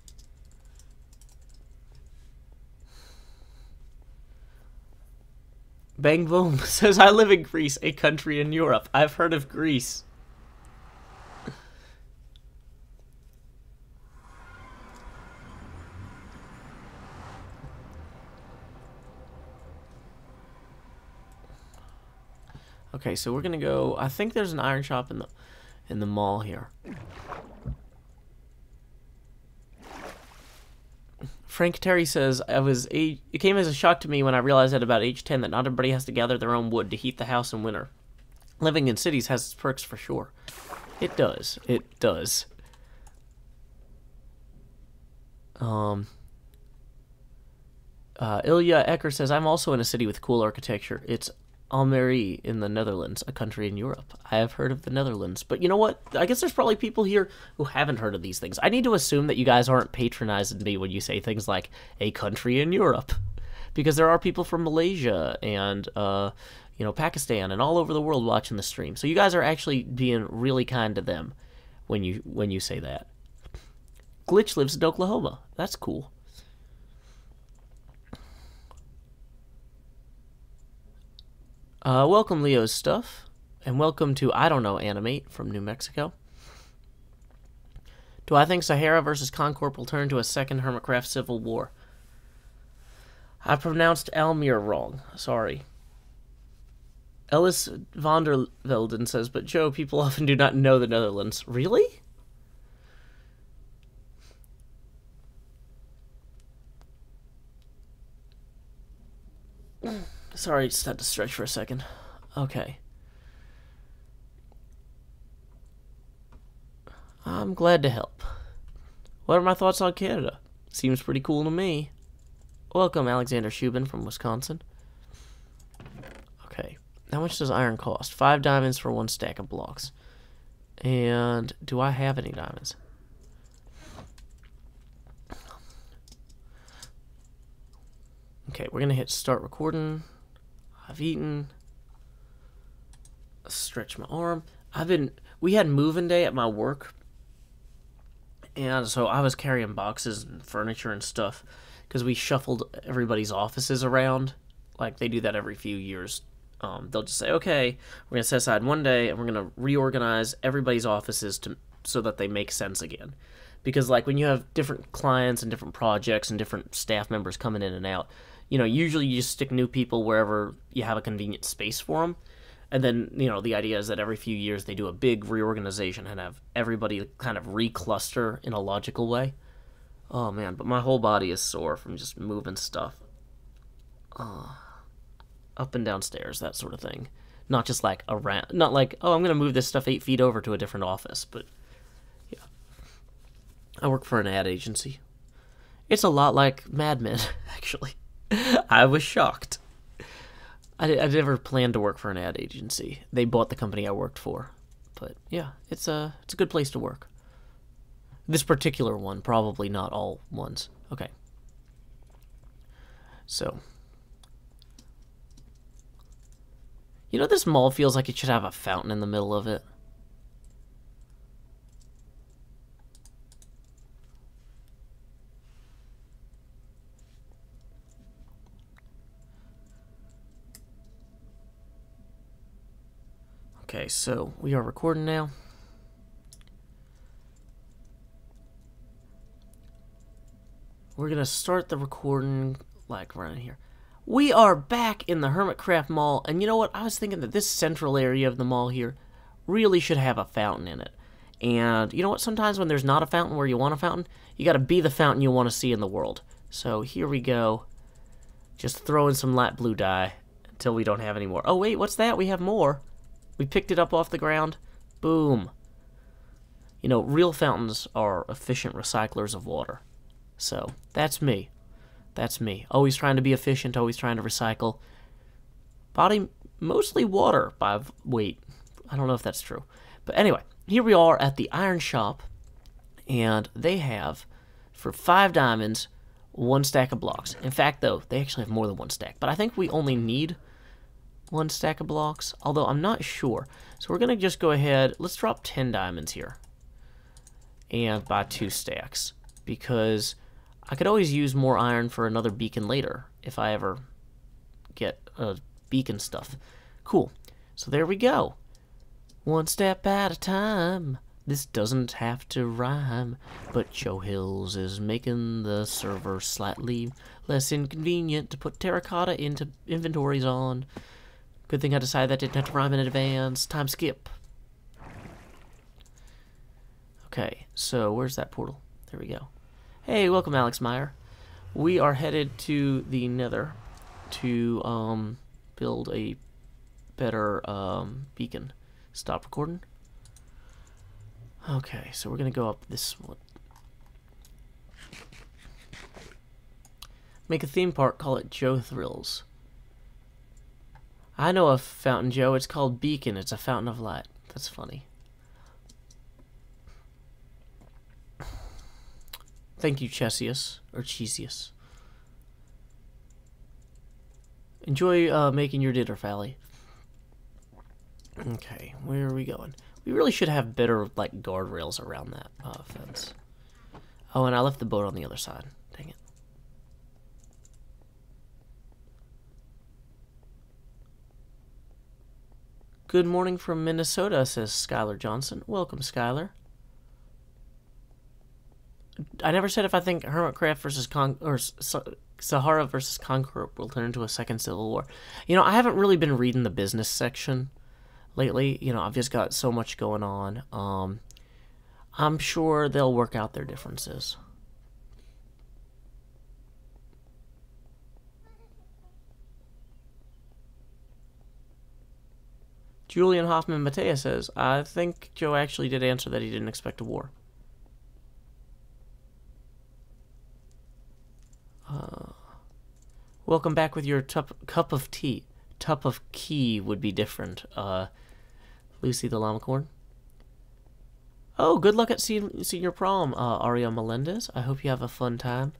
Bang Boom says, I live in Greece, a country in Europe. I've heard of Greece. Okay, so we're gonna go. I think there's an iron shop in the mall here. Frank Terry says, it came as a shock to me when I realized at about age 10 that not everybody has to gather their own wood to heat the house in winter. Living in cities has its perks for sure. It does. It does. Ilya Ecker says, I'm also in a city with cool architecture. It's Almere in the Netherlands, a country in Europe. I have heard of the Netherlands. But you know what? I guess there's probably people here who haven't heard of these things. I need to assume that you guys aren't patronizing me when you say things like, a country in Europe. Because there are people from Malaysia and, you know, Pakistan and all over the world watching the stream. So you guys are actually being really kind to them when you say that. Glitch lives in Oklahoma. That's cool. Welcome, Leo's Stuff, and welcome to I Don't Know Animate from New Mexico. Do I think Sahara versus Concorp will turn to a second Hermitcraft civil war? I pronounced Almere wrong. Sorry. Ellis van der Velden says, but Joe, people often do not know the Netherlands. Really? Sorry, just had to stretch for a second. Okay. I'm glad to help. What are my thoughts on Canada? Seems pretty cool to me. Welcome, Alexander Shubin from Wisconsin. Okay. How much does iron cost? 5 diamonds for 1 stack of blocks. And do I have any diamonds? Okay, we're going to hit start recording. I've eaten. Stretch my arm. We had moving day at my work. And so I was carrying boxes and furniture and stuff because we shuffled everybody's offices around. Like they do that every few years. They'll just say, okay, we're going to set aside one day and we're going to reorganize everybody's offices so that they make sense again. Because like when you have different clients and different projects and different staff members coming in and out, you know, usually you just stick new people wherever you have a convenient space for them. And then, you know, the idea is that every few years they do a big reorganization and have everybody kind of recluster in a logical way. Oh, man, but my whole body is sore from just moving stuff. Up and down stairs, that sort of thing. Not just like around, not like, oh, I'm going to move this stuff 8 feet over to a different office, but yeah. I work for an ad agency. It's a lot like Mad Men, actually. I was shocked. I never planned to work for an ad agency. They bought the company I worked for. But yeah, it's a good place to work. This particular one, probably not all ones. Okay. So. You know, this mall feels like it should have a fountain in the middle of it. Okay, so we are recording now. We're going to start the recording like right here. We are back in the Hermitcraft Mall, and you know what? I was thinking that this central area of the mall here really should have a fountain in it. And you know what? Sometimes when there's not a fountain where you want a fountain, you got to be the fountain you want to see in the world. So here we go. Just throw in some light blue dye until we don't have any more. Oh, wait, what's that? We have more. We picked it up off the ground. Boom. You know, real fountains are efficient recyclers of water. So, that's me. That's me. Always trying to be efficient, always trying to recycle. Body, mostly water by weight. I don't know if that's true. But anyway, here we are at the iron shop. And they have, for 5 diamonds, 1 stack of blocks. In fact, though, they actually have more than 1 stack. But I think we only need 1 stack of blocks, although I'm not sure. So we're going to just go ahead, let's drop 10 diamonds here. And buy 2 stacks. Because I could always use more iron for another beacon later, if I ever get beacon stuff. Cool. So there we go. 1 step at a time. This doesn't have to rhyme, but Joe Hills is making the server slightly less inconvenient to put terracotta into inventories on. Good thing I decided that didn't have to rhyme in advance. Time skip. Okay, so where's that portal? There we go. Hey, welcome, Alex Meyer. We are headed to the Nether to build a better beacon. Stop recording. Okay, so we're gonna go up this one. Make a theme park. Call it Joe Thrills. I know a fountain, Joe. It's called Beacon. It's a fountain of light. That's funny. Thank you, Chesius, or Chesius. Enjoy making your dinner, Fally. Okay, where are we going? We really should have better, like, guardrails around that fence. Oh, and I left the boat on the other side. Dang it. Good morning from Minnesota, says Skylar Johnson. Welcome, Skylar. I never said if I think Hermitcraft versus Sahara versus Conqueror will turn into a second Civil War. You know, I haven't really been reading the business section lately. You know, I've just got so much going on. I'm sure they'll work out their differences. Julian Hoffman Matea says, I think Joe actually did answer that he didn't expect a war. Welcome back with your cup of tea. Tup of key would be different. Lucy the Llamacorn. Oh, good luck at senior prom, Aria Melendez. I hope you have a fun time.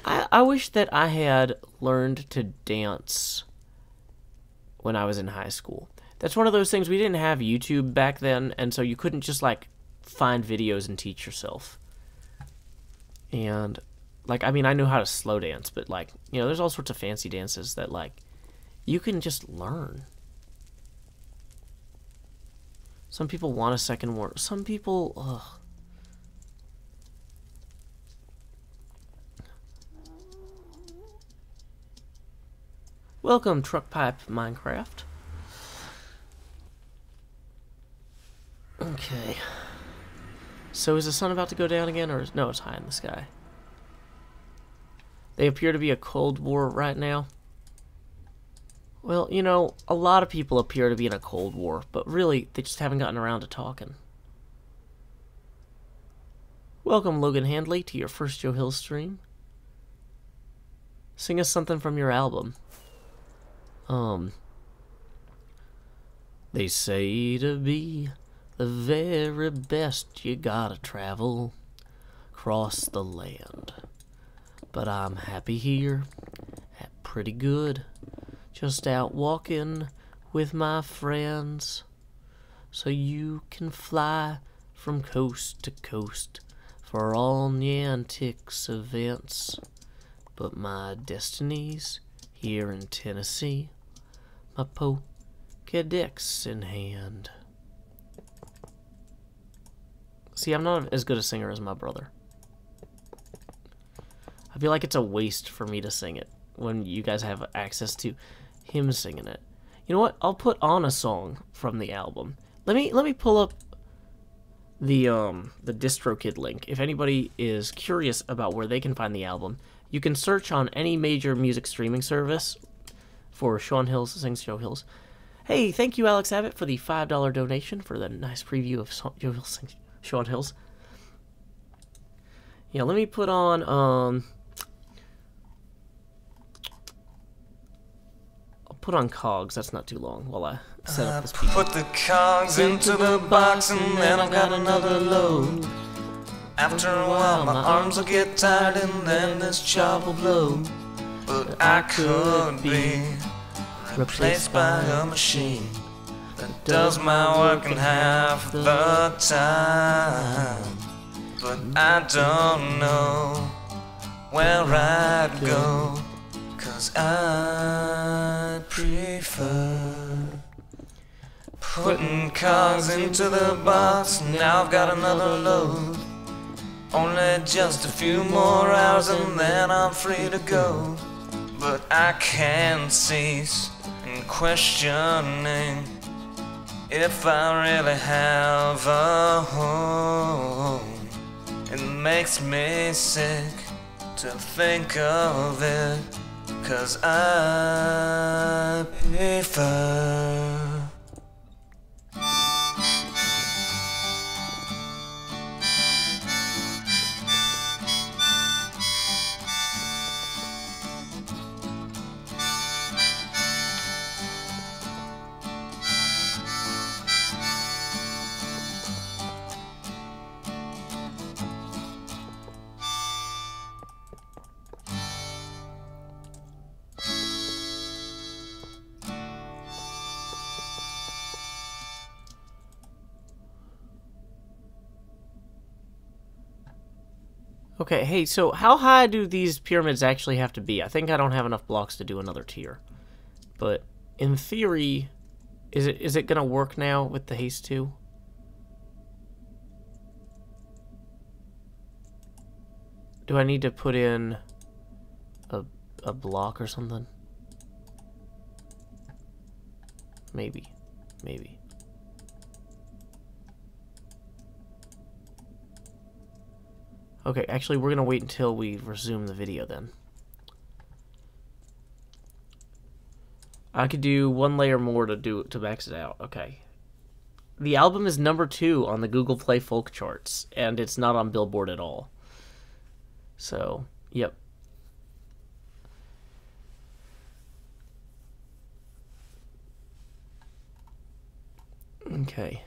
I wish that I had learned to dance when I was in high school. That's one of those things, we didn't have YouTube back then, and so you couldn't just, like, find videos and teach yourself. And, like, I mean, I knew how to slow dance, but, like, you know, there's all sorts of fancy dances that, like, you can just learn. Some people want a second war. Some people, ugh. Welcome, Truck Pipe Minecraft. Okay. So is the sun about to go down again, or no, it's high in the sky? They appear to be a Cold War right now. Well, you know, a lot of people appear to be in a Cold War, but really, they just haven't gotten around to talking. Welcome, Logan Handley, to your first Joe Hill stream. Sing us something from your album. They say to be the very best you gotta travel across the land. But I'm happy here, pretty good, just out walking with my friends. So you can fly from coast to coast for all Niantic's events. But my destiny's here in Tennessee, my Pokédex in hand. See, I'm not as good a singer as my brother. I feel like it's a waste for me to sing it when you guys have access to him singing it. You know what? I'll put on a song from the album. Let me pull up the DistroKid link. If anybody is curious about where they can find the album, you can search on any major music streaming service for Sean Hills Sings Joe Hills. Hey, thank you, Alex Abbott, for the $5 donation for the nice preview of Joe Hills Sings Sean Hills. Yeah, let me put on, I'll put on Cogs. That's not too long while I set up this piece. Put the cogs into the box and then I've got another load. After a while my arms will get tired and then this job will blow. But I could be replaced by a machine that does my work in half the time. But I don't know where I'd go, 'cause I prefer putting cogs into the box. Now I've got another load. Only just a few more hours and then I'm free to go. But I can't cease in questioning if I really have a home. It makes me sick to think of it, 'cause I prefer Okay, hey, so how high do these pyramids actually have to be? I think I don't have enough blocks to do another tier. But in theory, Is it gonna work now with the haste 2? Do I need to put in a block or something? Maybe. Maybe. Okay, actually we're gonna wait until we resume the video then. I could do one layer more to max it out. Okay. The album is number 2 on the Google Play folk charts, and it's not on Billboard at all. So, yep. Okay.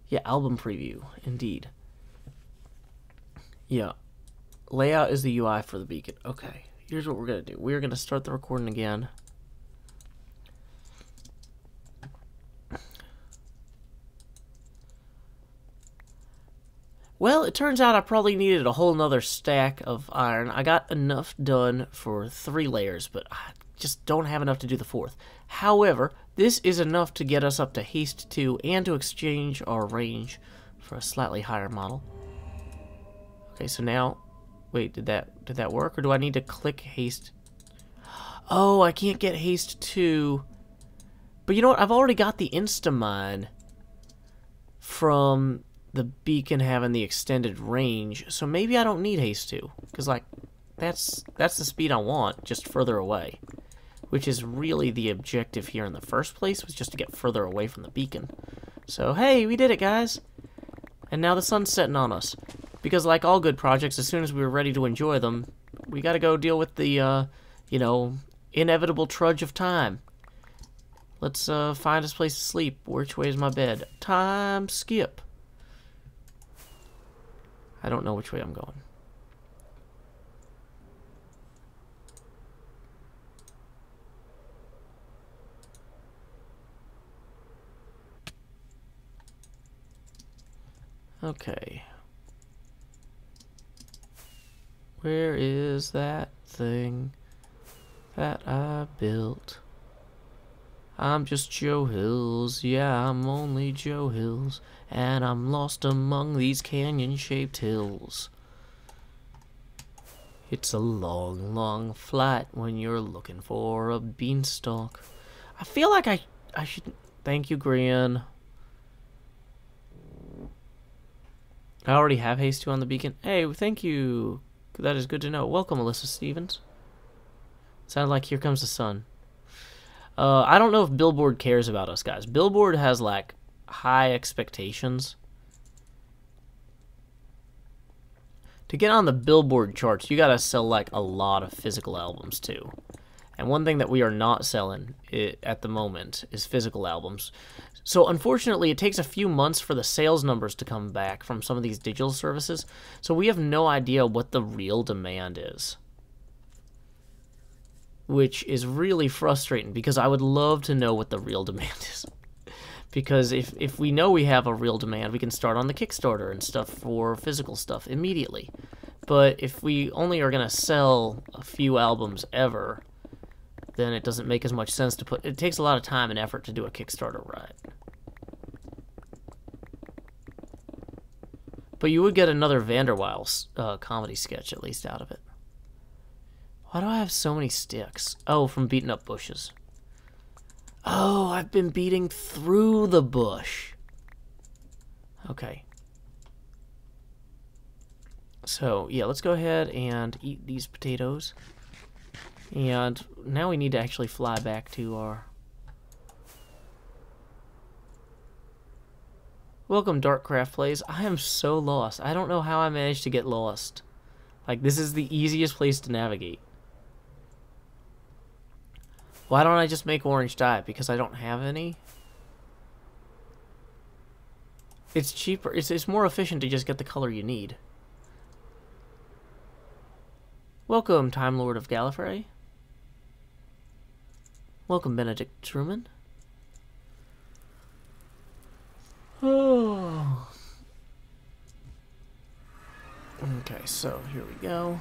Yeah, album preview, indeed. Yeah. Layout is the UI for the beacon. Okay. Here's what we're going to do. We're going to start the recording again. Well, it turns out I probably needed a whole nother stack of iron. I got enough done for 3 layers, but I just don't have enough to do the 4th. However, this is enough to get us up to haste 2 and to exchange our range for a slightly higher model. Okay, so now, wait, did that work, or do I need to click haste? Oh, I can't get haste 2. But you know what? I've already got the Instamine from the beacon having the extended range, so maybe I don't need haste 2, because like that's the speed I want, just further away, which is really the objective here in the first place, was just to get further away from the beacon. So hey, we did it, guys, and now the sun's setting on us, because like all good projects, as soon as we were ready to enjoy them, we got to go deal with the you know, inevitable trudge of time. Let's find us a place to sleep. Which way is my bed? Time skip. I don't know which way I'm going. Okay. Where is that thing that I built? I'm just Joe Hills, yeah, I'm only Joe Hills, and I'm lost among these canyon-shaped hills. It's a long, long flight when you're looking for a beanstalk. I feel like I should... Thank you, Grian. I already have haste 2 on the beacon. Hey, thank you. That is good to know. Welcome, Alyssa Stevens. Sounded like Here Comes the Sun. I don't know if Billboard cares about us, guys. Billboard has, like, high expectations. To get on the Billboard charts, you gotta sell, like, a lot of physical albums, too. And one thing that we are not selling at the moment is physical albums. So, unfortunately, it takes a few months for the sales numbers to come back from some of these digital services. So we have no idea what the real demand is, which is really frustrating, because I would love to know what the real demand is. Because if we know we have a real demand, we can start on the Kickstarter and stuff for physical stuff immediately. But if we only are going to sell a few albums ever, then it doesn't make as much sense to put... It takes a lot of time and effort to do a Kickstarter right. But you would get another Vanderwiles comedy sketch at least out of it. Why do I have so many sticks? Oh, from beating up bushes. Oh, I've been beating through the bush. Okay. So, yeah, let's go ahead and eat these potatoes. And now we need to actually fly back to our... Welcome, Darkcraft Plays. I am so lost. I don't know how I managed to get lost. Like, this is the easiest place to navigate. Why don't I just make orange dye? Because I don't have any? It's cheaper. It's more efficient to just get the color you need. Welcome, Time Lord of Gallifrey. Welcome, Benedict Truman. Oh. Okay, so here we go.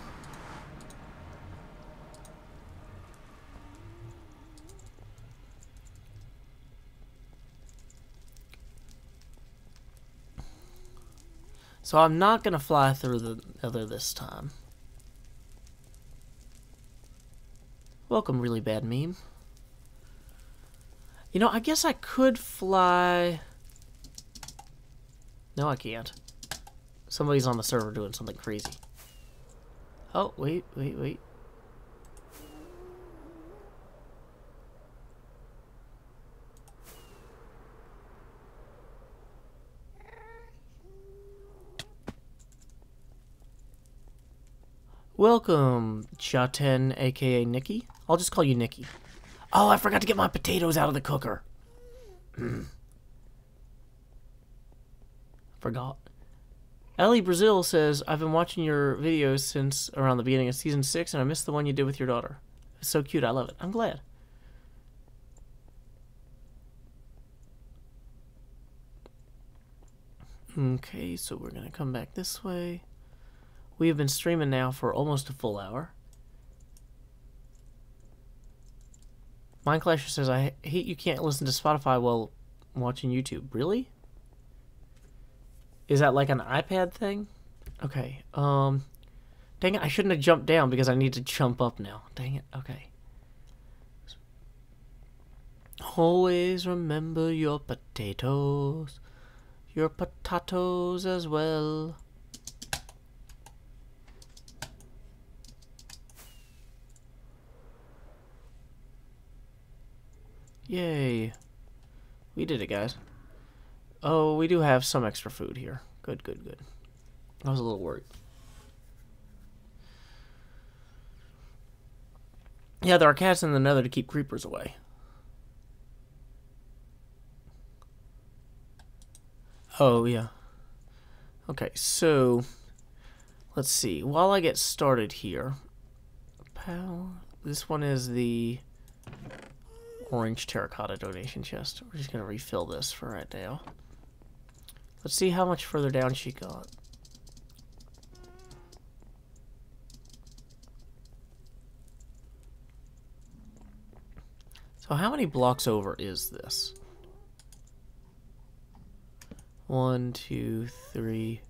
So I'm not going to fly through the other this time. Welcome, really bad meme. You know, I guess I could fly... No, I can't. Somebody's on the server doing something crazy. Oh, wait. Welcome, Chaten, aka Nikki. I'll just call you Nikki. Oh, I forgot to get my potatoes out of the cooker. Forgot. Ellie Brazil says, I've been watching your videos since around the beginning of Season 6, and I missed the one you did with your daughter. It's so cute, I love it. I'm glad. Okay, so we're going to come back this way. We have been streaming now for almost a full hour. Mindclasher says, I hate you can't listen to Spotify while watching YouTube. Really? Is that like an iPad thing? Okay, dang it, I shouldn't have jumped down because I need to jump up now. Dang it, okay. Always remember your potatoes. Your potatoes as well. Yay. We did it, guys. Oh, we do have some extra food here. Good. I was a little worried. Yeah, there are cats in the nether to keep creepers away. Oh, yeah. Okay, so... let's see. While I get started here... This one is the... orange terracotta donation chest. We're just going to refill this for right now. Let's see how much further down she got. So how many blocks over is this? 1, 2, 3,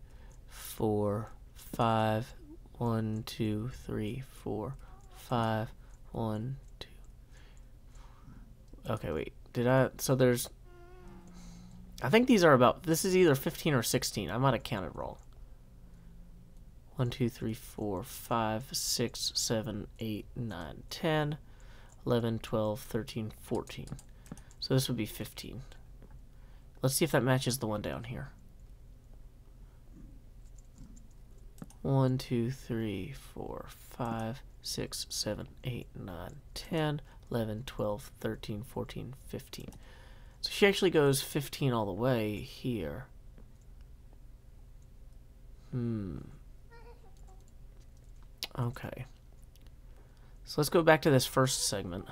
4, 5. 1, 2, 3, 4, 5. 1, 2. Okay, wait. So there's... I think these are about... This is either 15 or 16. I might have counted wrong. 1, 2, 3, 4, 5, 6, 7, 8, 9, 10, 11, 12, 13, 14. So this would be 15. Let's see if that matches the one down here. 1, 2, 3, 4, 5, 6, 7, 8, 9, 10, 11, 12, 13, 14, 15. So she actually goes 15 all the way here. Okay. So let's go back to this first segment.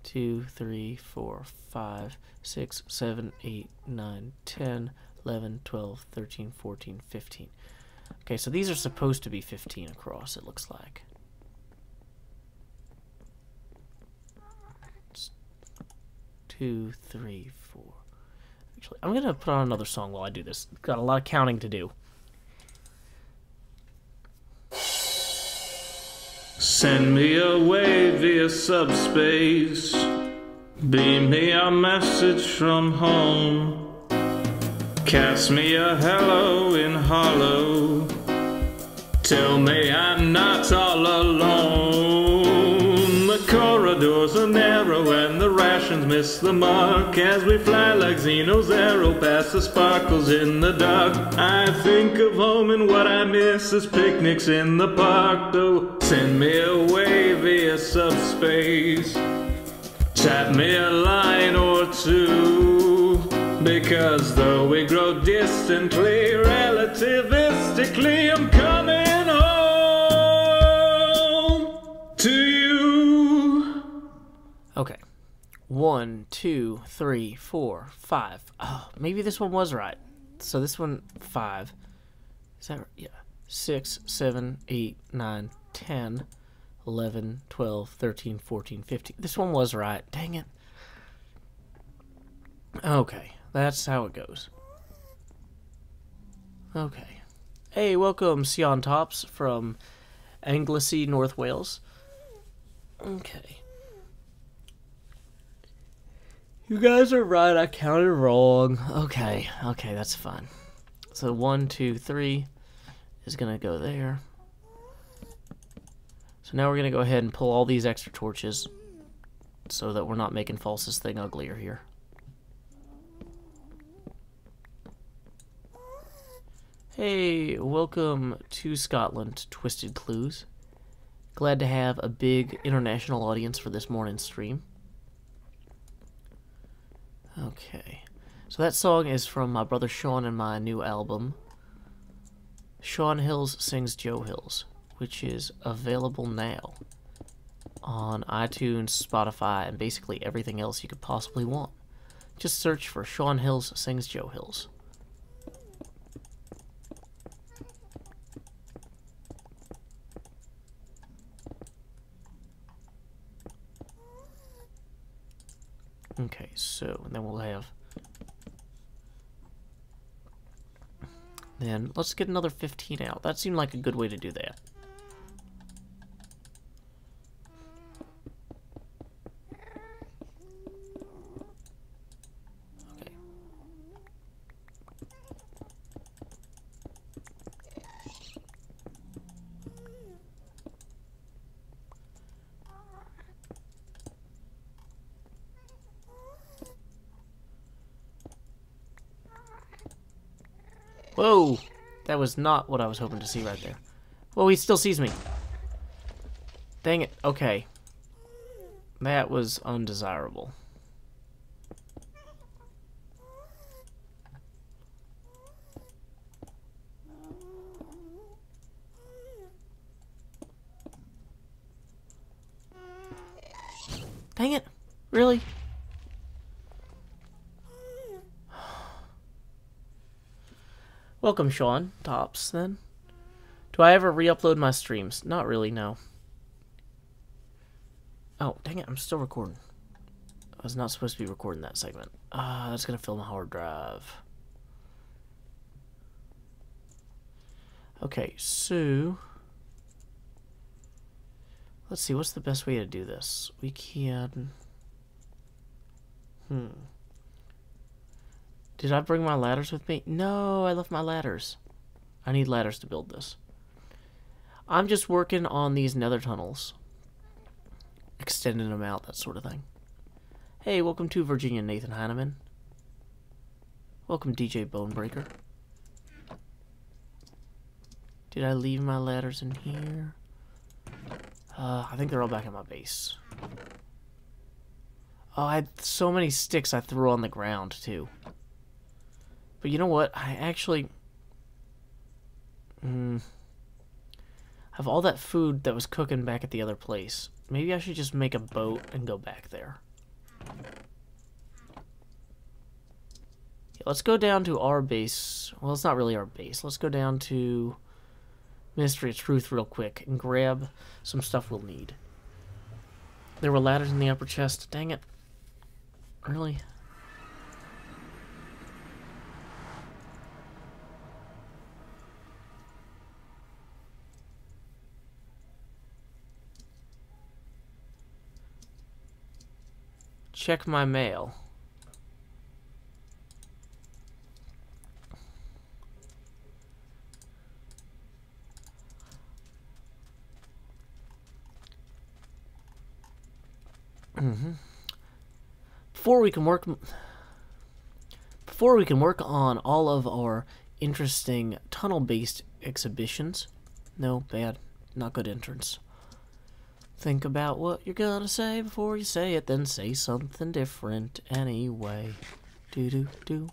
2, 3, 4, 5, 6, 7, 8, 9, 10, 11, 12, 13, 14, 15. Okay, so these are supposed to be 15 across, it looks like. 2, 3, 4. Actually, I'm gonna put on another song while I do this. Got a lot of counting to do. Send me away via subspace. Beam me a message from home. Cast me a hello in hollow. Tell me I'm not all alone. The corridors are narrow and the rations miss the mark as we fly like Xeno's arrow past the sparkles in the dark. I think of home and what I miss is picnics in the park. Though send me away via subspace. Tap me a line or two, because though we grow distantly, relativistically, I'm coming home to you. Okay. 1, 2, 3, 4, 5. Oh, maybe this one was right. So this one, 5. Is that right? Yeah. 6, 7, 8, 9, 10, 11, 12, 13, 14, 15. This one was right. Dang it. Okay. That's how it goes. Okay. Hey, welcome, Sion Tops from Anglesey, North Wales. Okay. You guys are right, I counted wrong. Okay, that's fine. So 1, 2, 3 is gonna go there. So now we're gonna go ahead and pull all these extra torches so that we're not making False's thing uglier here. Hey, welcome to Scotland, Twisted Clues. Glad to have a big international audience for this morning's stream. Okay, so that song is from my brother Sean and my new album, Sean Hills Sings Joe Hills, which is available now on iTunes, Spotify, and basically everything else you could possibly want. Just search for Sean Hills Sings Joe Hills. Okay, so and then we'll have. Then let's get another 15 out. That seemed like a good way to do that. Okay. Whoa! That was not what I was hoping to see right there. Whoa, he still sees me. Dang it. Okay. That was undesirable. Dang it. Really? Welcome, Sean Tops, then. Do I ever re-upload my streams? Not really, no. Oh, dang it, I'm still recording. I was not supposed to be recording that segment. That's gonna fill my hard drive. Okay, so... let's see, what's the best way to do this? We can... Did I bring my ladders with me? No, I left my ladders. I need ladders to build this. I'm just working on these nether tunnels. Extending them out, that sort of thing. Hey, welcome to Virginia Nathan Heineman. Welcome DJ Bonebreaker. Did I leave my ladders in here? I think they're all back at my base. Oh, I had so many sticks I threw on the ground, too. But you know what? I actually... have all that food that was cooking back at the other place. Maybe I should just make a boat and go back there. Yeah, let's go down to our base. Well, it's not really our base. Let's go down to Ministry of Truth real quick and grab some stuff we'll need. There were ladders in the upper chest. Dang it. Really? Check my mail. Before we can work on all of our interesting tunnel-based exhibitions. No, bad. Not good entrance. Think about what you're gonna say before you say it, then say something different anyway. Do-do-do.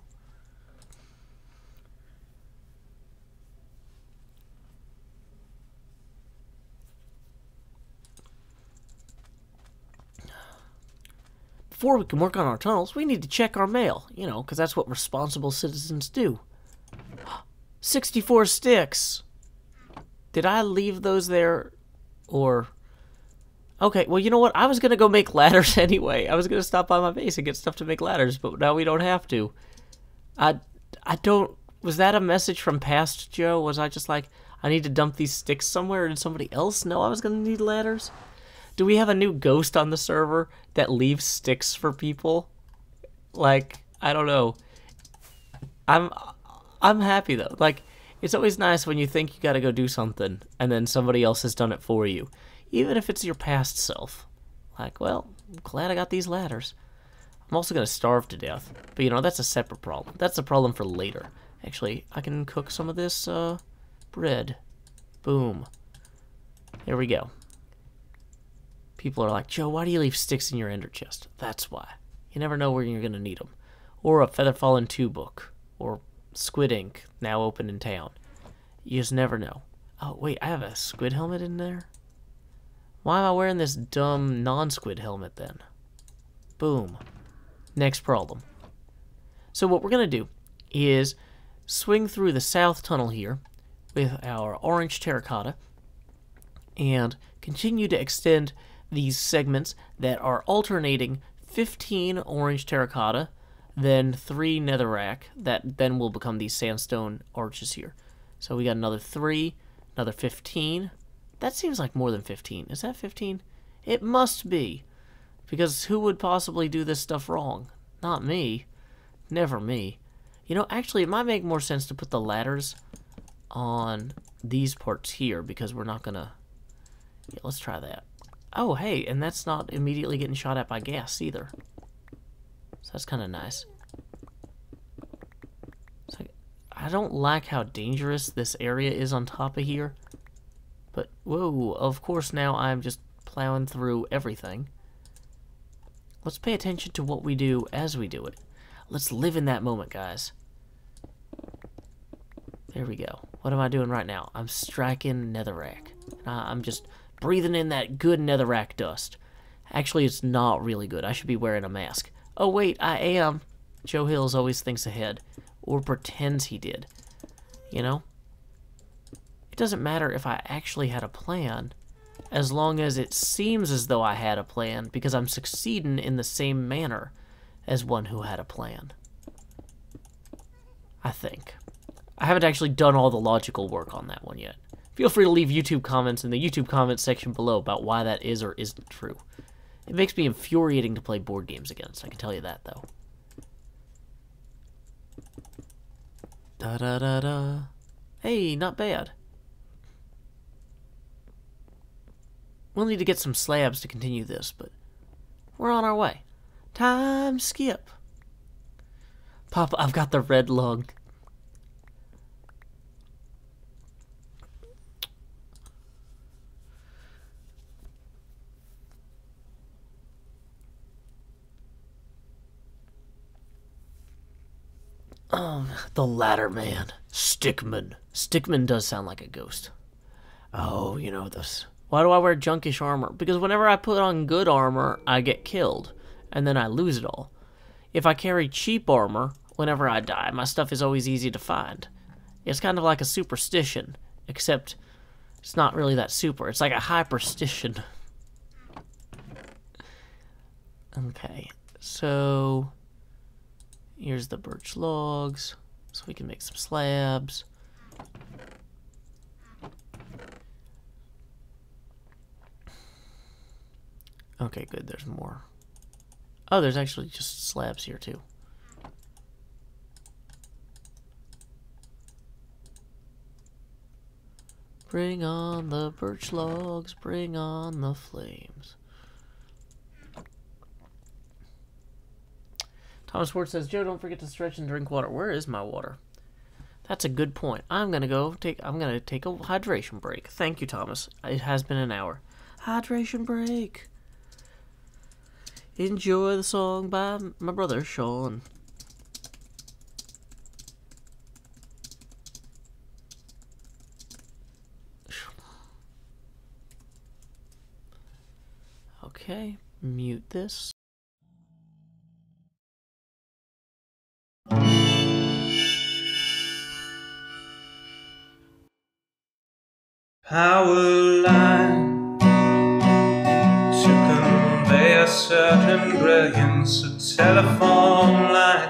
Before we can work on our tunnels, we need to check our mail, you know, because that's what responsible citizens do. 64 sticks! Did I leave those there, or... Okay, well, you know what? I was going to go make ladders anyway. I was going to stop by my base and get stuff to make ladders, but now we don't have to. I don't Was that a message from past Joe? Was I just like, I need to dump these sticks somewhere, and somebody else know I was going to need ladders? Do we have a new ghost on the server that leaves sticks for people? Like, I don't know. I'm happy though. Like, it's always nice when you think you got to go do something and then somebody else has done it for you, even if it's your past self. Like, well, I'm glad I got these ladders. I'm also going to starve to death, but you know, that's a separate problem. That's a problem for later. Actually, I can cook some of this bread. Boom. There we go. People are like, Joe, why do you leave sticks in your ender chest? That's why. You never know where you're going to need them. Or a Feather Fallen 2 book. Or Squid Ink, now open in town. You just never know. Oh, wait, I have a squid helmet in there? Why am I wearing this dumb non-squid helmet then? Boom. Next problem. So what we're going to do is swing through the south tunnel here with our orange terracotta and continue to extend these segments that are alternating 15 orange terracotta, then 3 netherrack, that then will become these sandstone arches here. So we got another 3, another 15. That seems like more than 15. Is that 15? It must be. Because who would possibly do this stuff wrong? Not me. Never me. You know, actually, it might make more sense to put the ladders on these parts here, because we're not gonna... Yeah, let's try that. Oh, hey, and that's not immediately getting shot at by gas, either. So that's kind of nice. It's like, I don't like how dangerous this area is on top of here. But, whoa, of course now I'm just plowing through everything. Let's pay attention to what we do as we do it. Let's live in that moment, guys. There we go. What am I doing right now? I'm striking netherrack. I'm just breathing in that good netherrack dust. Actually, it's not really good. I should be wearing a mask. Oh, wait, I am. Joe Hills always thinks ahead. Or pretends he did. You know? It doesn't matter if I actually had a plan, as long as it seems as though I had a plan, because I'm succeeding in the same manner as one who had a plan. I think. I haven't actually done all the logical work on that one yet. Feel free to leave YouTube comments in the YouTube comments section below about why that is or isn't true. It makes me infuriating to play board games against, I can tell you that, though. Da-da-da-da. Hey, not bad. We'll need to get some slabs to continue this, but we're on our way. Time skip. Papa, I've got the red lung. The ladder man. Stickman. Stickman does sound like a ghost. Oh, you know this. Why do I wear junkish armor? Because whenever I put on good armor, I get killed. And then I lose it all. If I carry cheap armor, whenever I die, my stuff is always easy to find. It's kind of like a superstition. Except, it's not really that super. It's like a hyperstition. Okay, so... here's the birch logs, so we can make some slabs. Okay, good, there's more. Oh, there's actually just slabs here, too. Bring on the birch logs, bring on the flames. Thomas Sports says, Joe, don't forget to stretch and drink water. Where is my water? That's a good point. I'm gonna take a hydration break. Thank you, Thomas. It has been an hour. Hydration break. Enjoy the song by my brother Sean. Okay, mute this. Power line to convey a certain brilliance, a telephone line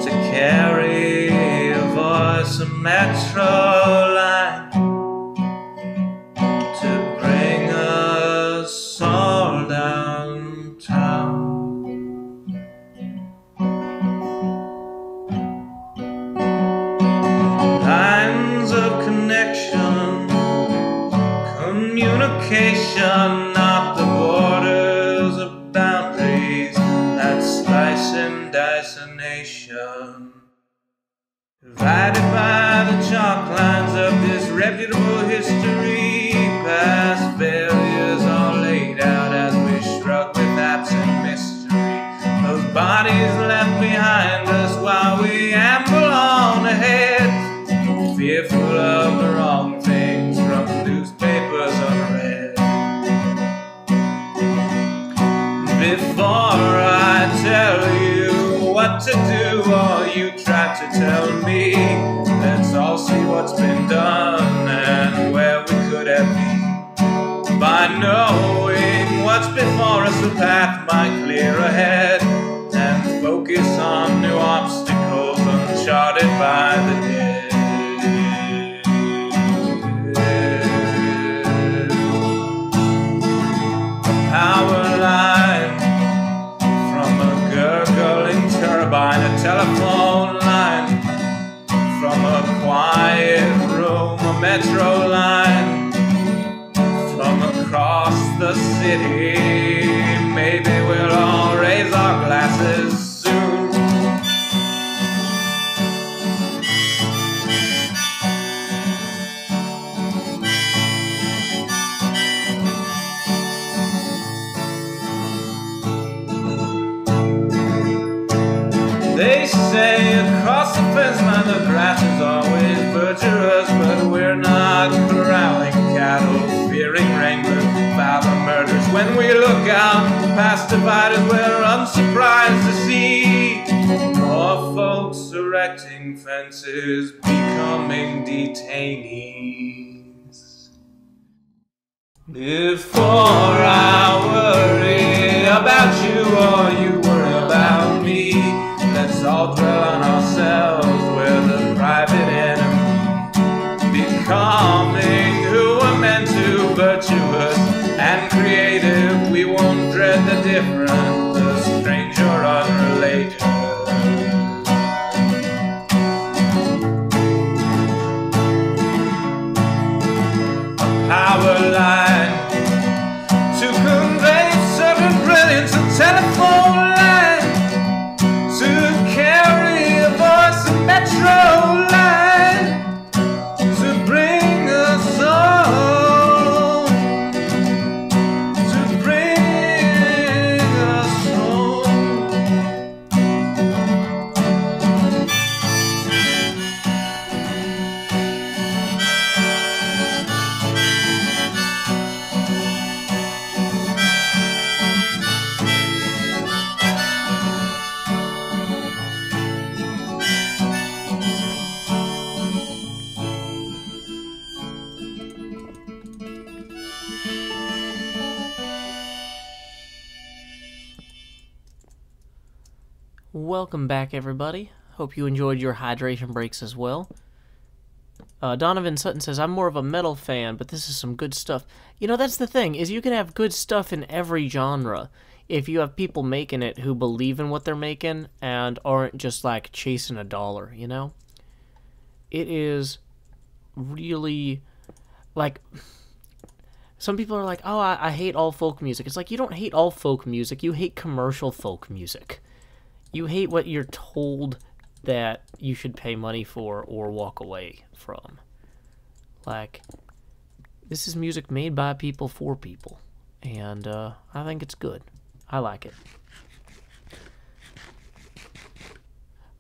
to carry metro line to bring us all downtown. Lines of connection, communication, not the borders of boundaries that slice and dice a nation. Divided by the chalk lines of disreputable history, past failures are laid out as we shrug with absent mystery. Those bodies left behind us while we amble on ahead, fearful of the wrong things from newspapers unread. Before I tell you what to do, or you try to tell me, let's all see what's been done and where we could have been. By knowing what's before us, the path might clear ahead, and focus on new obstacles uncharted by the dead. A power line from a gurgling turbine, a telephone line from a quiet room, a metro line from across the city. Maybe we'll all raise our glasses soon. They say across the fence line the grass is always verdurous, but we're not corralling cattle, fearing rainbow father murders. When we look out past dividers, we're unsurprised to see more folks erecting fences, becoming detainees. Before I worry about you or you worry about me, let's all dwell on ourselves, we're the private enemy. Becoming who we're meant to, virtuous and creative, we won't dread the different, the strange or unrelated. A power line to convey certain brilliance, a telephone line to carry a voice, a metro line to bring us home, to bring us home. Welcome back, everybody. Hope you enjoyed your hydration breaks as well. Donovan Sutton says, I'm more of a metal fan, but this is some good stuff. You know, that's the thing, is you can have good stuff in every genre if you have people making it who believe in what they're making and aren't just, like, chasing a dollar, you know? It is really, like, some people are like, oh, I hate all folk music. It's like, you don't hate all folk music, you hate commercial folk music. You hate what you're told that you should pay money for or walk away from. Like, this is music made by people for people, and I think it's good. I like it.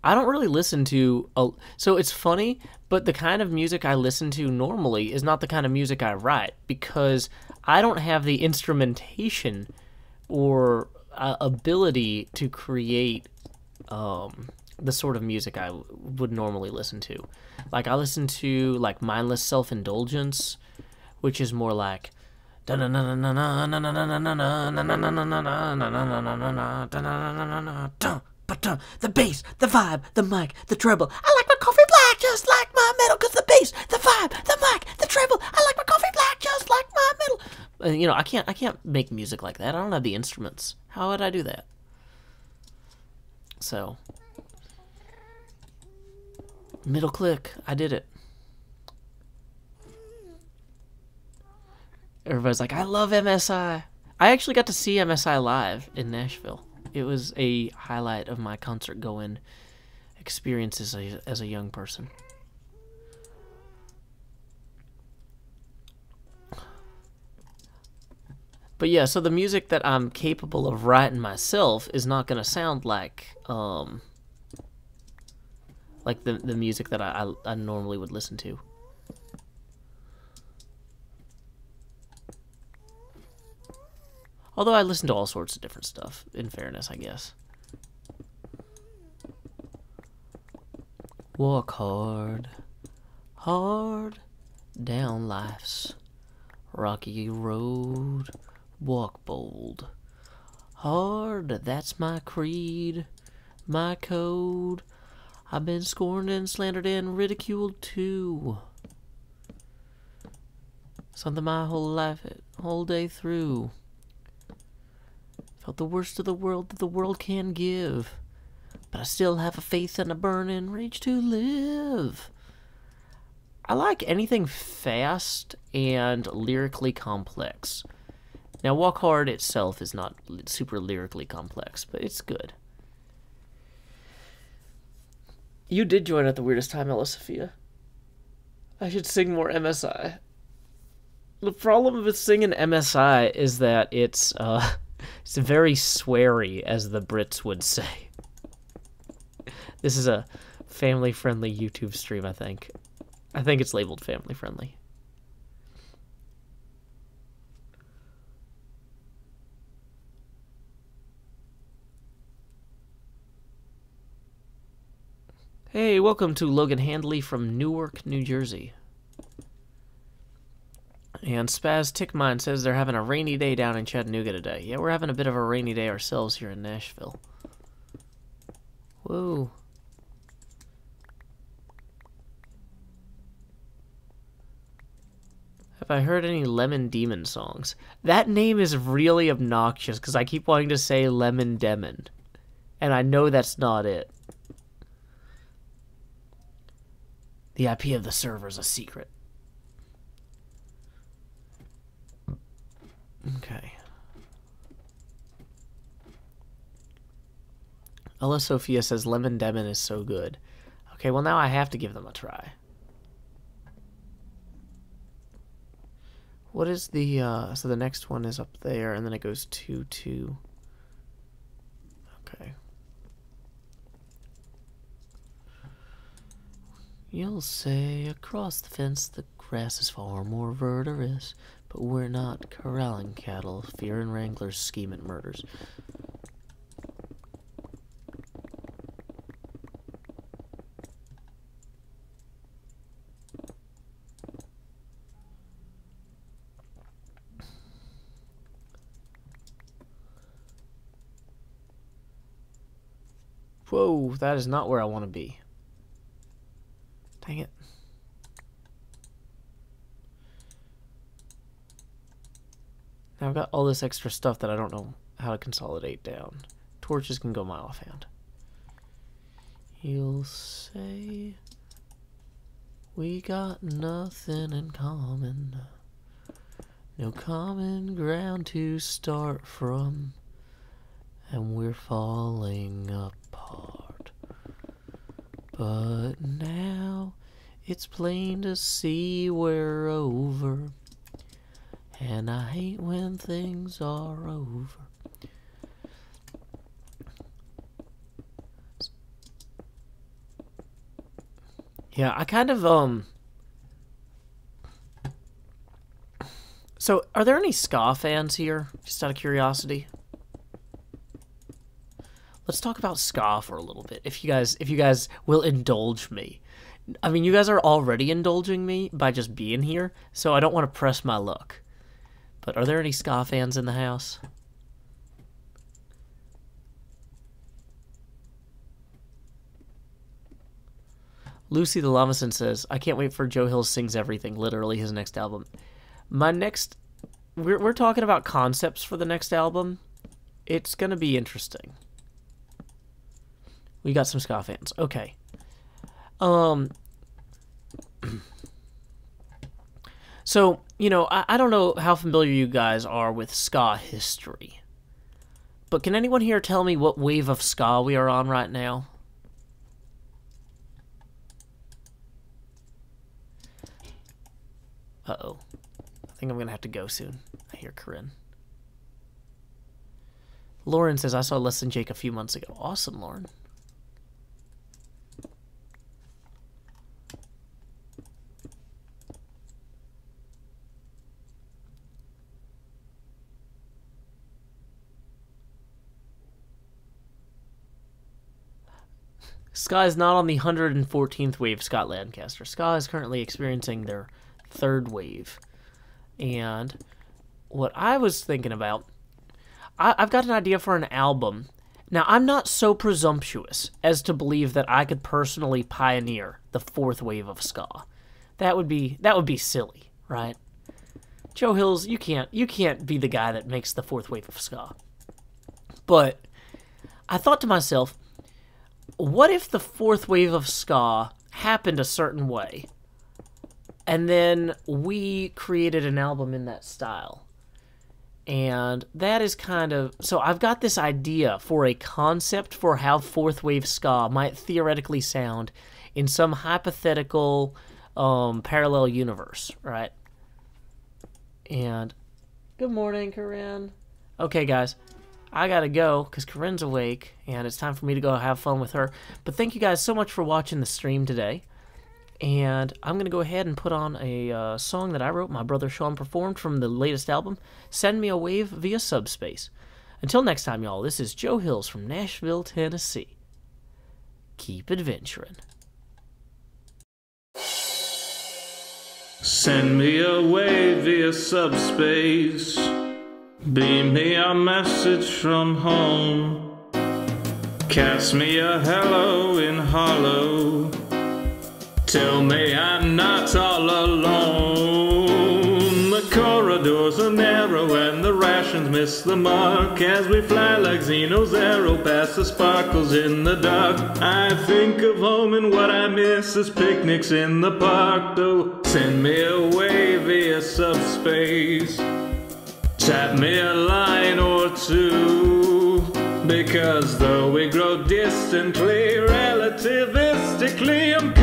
I don't really listen to... So it's funny, but the kind of music I listen to normally is not the kind of music I write, because I don't have the instrumentation or ability to create the sort of music I would normally listen to. Like, I listen to, like, Mindless Self-Indulgence, which is more like... The bass, the vibe, the mic, the treble. I like my coffee black! just like my metal, cause the bass, the vibe, the mic, the treble, I like my coffee black just like my metal. You know, I can't make music like that. I don't have the instruments. How would I do that? So, middle click, I did it. Everybody's like, I love MSI. I actually got to see MSI live in Nashville. It was a highlight of my concert going experiences as a young person. But yeah, so the music that I'm capable of writing myself is not going to sound like the music that I normally would listen to. Although I listen to all sorts of different stuff, in fairness, I guess. Walk hard, hard down life's rocky road. Walk bold, hard, that's my creed, my code. I've been scorned and slandered and ridiculed too. Something my whole life, whole day through. Felt the worst of the world that the world can give, but I still have a faith and a burning rage to live. I like anything fast and lyrically complex. Now, Walk Hard itself is not super lyrically complex, but it's good. You did join at the weirdest time, Ella Sophia. I should sing more MSI. The problem with singing MSI is that it's very sweary, as the Brits would say. This is a family-friendly YouTube stream, I think. I think it's labeled family-friendly. Hey, welcome to Logan Handley from Newark, New Jersey. And Spaz Tickmine says they're having a rainy day down in Chattanooga today. Yeah, we're having a bit of a rainy day ourselves here in Nashville. Whoa. Have I heard any Lemon Demon songs? That name is really obnoxious because I keep wanting to say Lemon Demon. And I know that's not it. The IP of the server is a secret. Okay. Ella Sophia says Lemon Demon is so good. Okay, well now I have to give them a try. What is the, so the next one is up there, and then it goes 2-2. Okay. You'll say across the fence the grass is far more verdurous, but we're not corralling cattle, fearing wranglers, scheming murders. Whoa, that is not where I want to be. Dang it. Now I've got all this extra stuff that I don't know how to consolidate down. Torches can go my offhand. You'll say we got nothing in common. No common ground to start from. And we're falling apart. But now it's plain to see we're over. And I hate when things are over. Yeah, I kind of, So, are there any ska fans here? Just out of curiosity. Let's talk about ska for a little bit, if you guys will indulge me. I mean, you guys are already indulging me by just being here, so I don't want to press my luck. But are there any ska fans in the house? Lucy the Lamison says, I can't wait for Joe Hill Sings Everything, literally his next album. We're talking about concepts for the next album. It's going to be interesting. We got some ska fans. Okay. So, you know, I don't know how familiar you guys are with ska history. But can anyone here tell me what wave of ska we are on right now? Uh-oh. I think I'm going to have to go soon. I hear Corinne. Lauren says, I saw Less Than Jake a few months ago. Awesome, Lauren. Ska is not on the 114th wave, Scott Lancaster. Ska is currently experiencing their third wave. And what I was thinking about, I've got an idea for an album. Now, I'm not so presumptuous as to believe that I could personally pioneer the fourth wave of ska. That would be silly, right? Joe Hills, you can't be the guy that makes the fourth wave of ska. But I thought to myself, what if the fourth wave of ska happened a certain way, and then we created an album in that style? And that is kind of... So I've got this idea for a concept for how fourth wave ska might theoretically sound in some hypothetical parallel universe, right? And good morning, Corinne. Okay, guys. I gotta go because Corinne's awake and it's time for me to go have fun with her. But thank you guys so much for watching the stream today. And I'm gonna go ahead and put on a song that I wrote, my brother Sean performed from the latest album, Send Me a Wave via Subspace. Until next time, y'all, this is Joe Hills from Nashville, Tennessee. Keep adventuring. Send me a wave via subspace. Beam me a message from home. Cast me a hello in hollow. Tell me I'm not all alone. The corridors are narrow and the rations miss the mark as we fly like Xeno's arrow past the sparkles in the dark. I think of home and what I miss is picnics in the park. Though send me away via subspace. Tap me a line or two, because though we grow distantly, relativistically I'm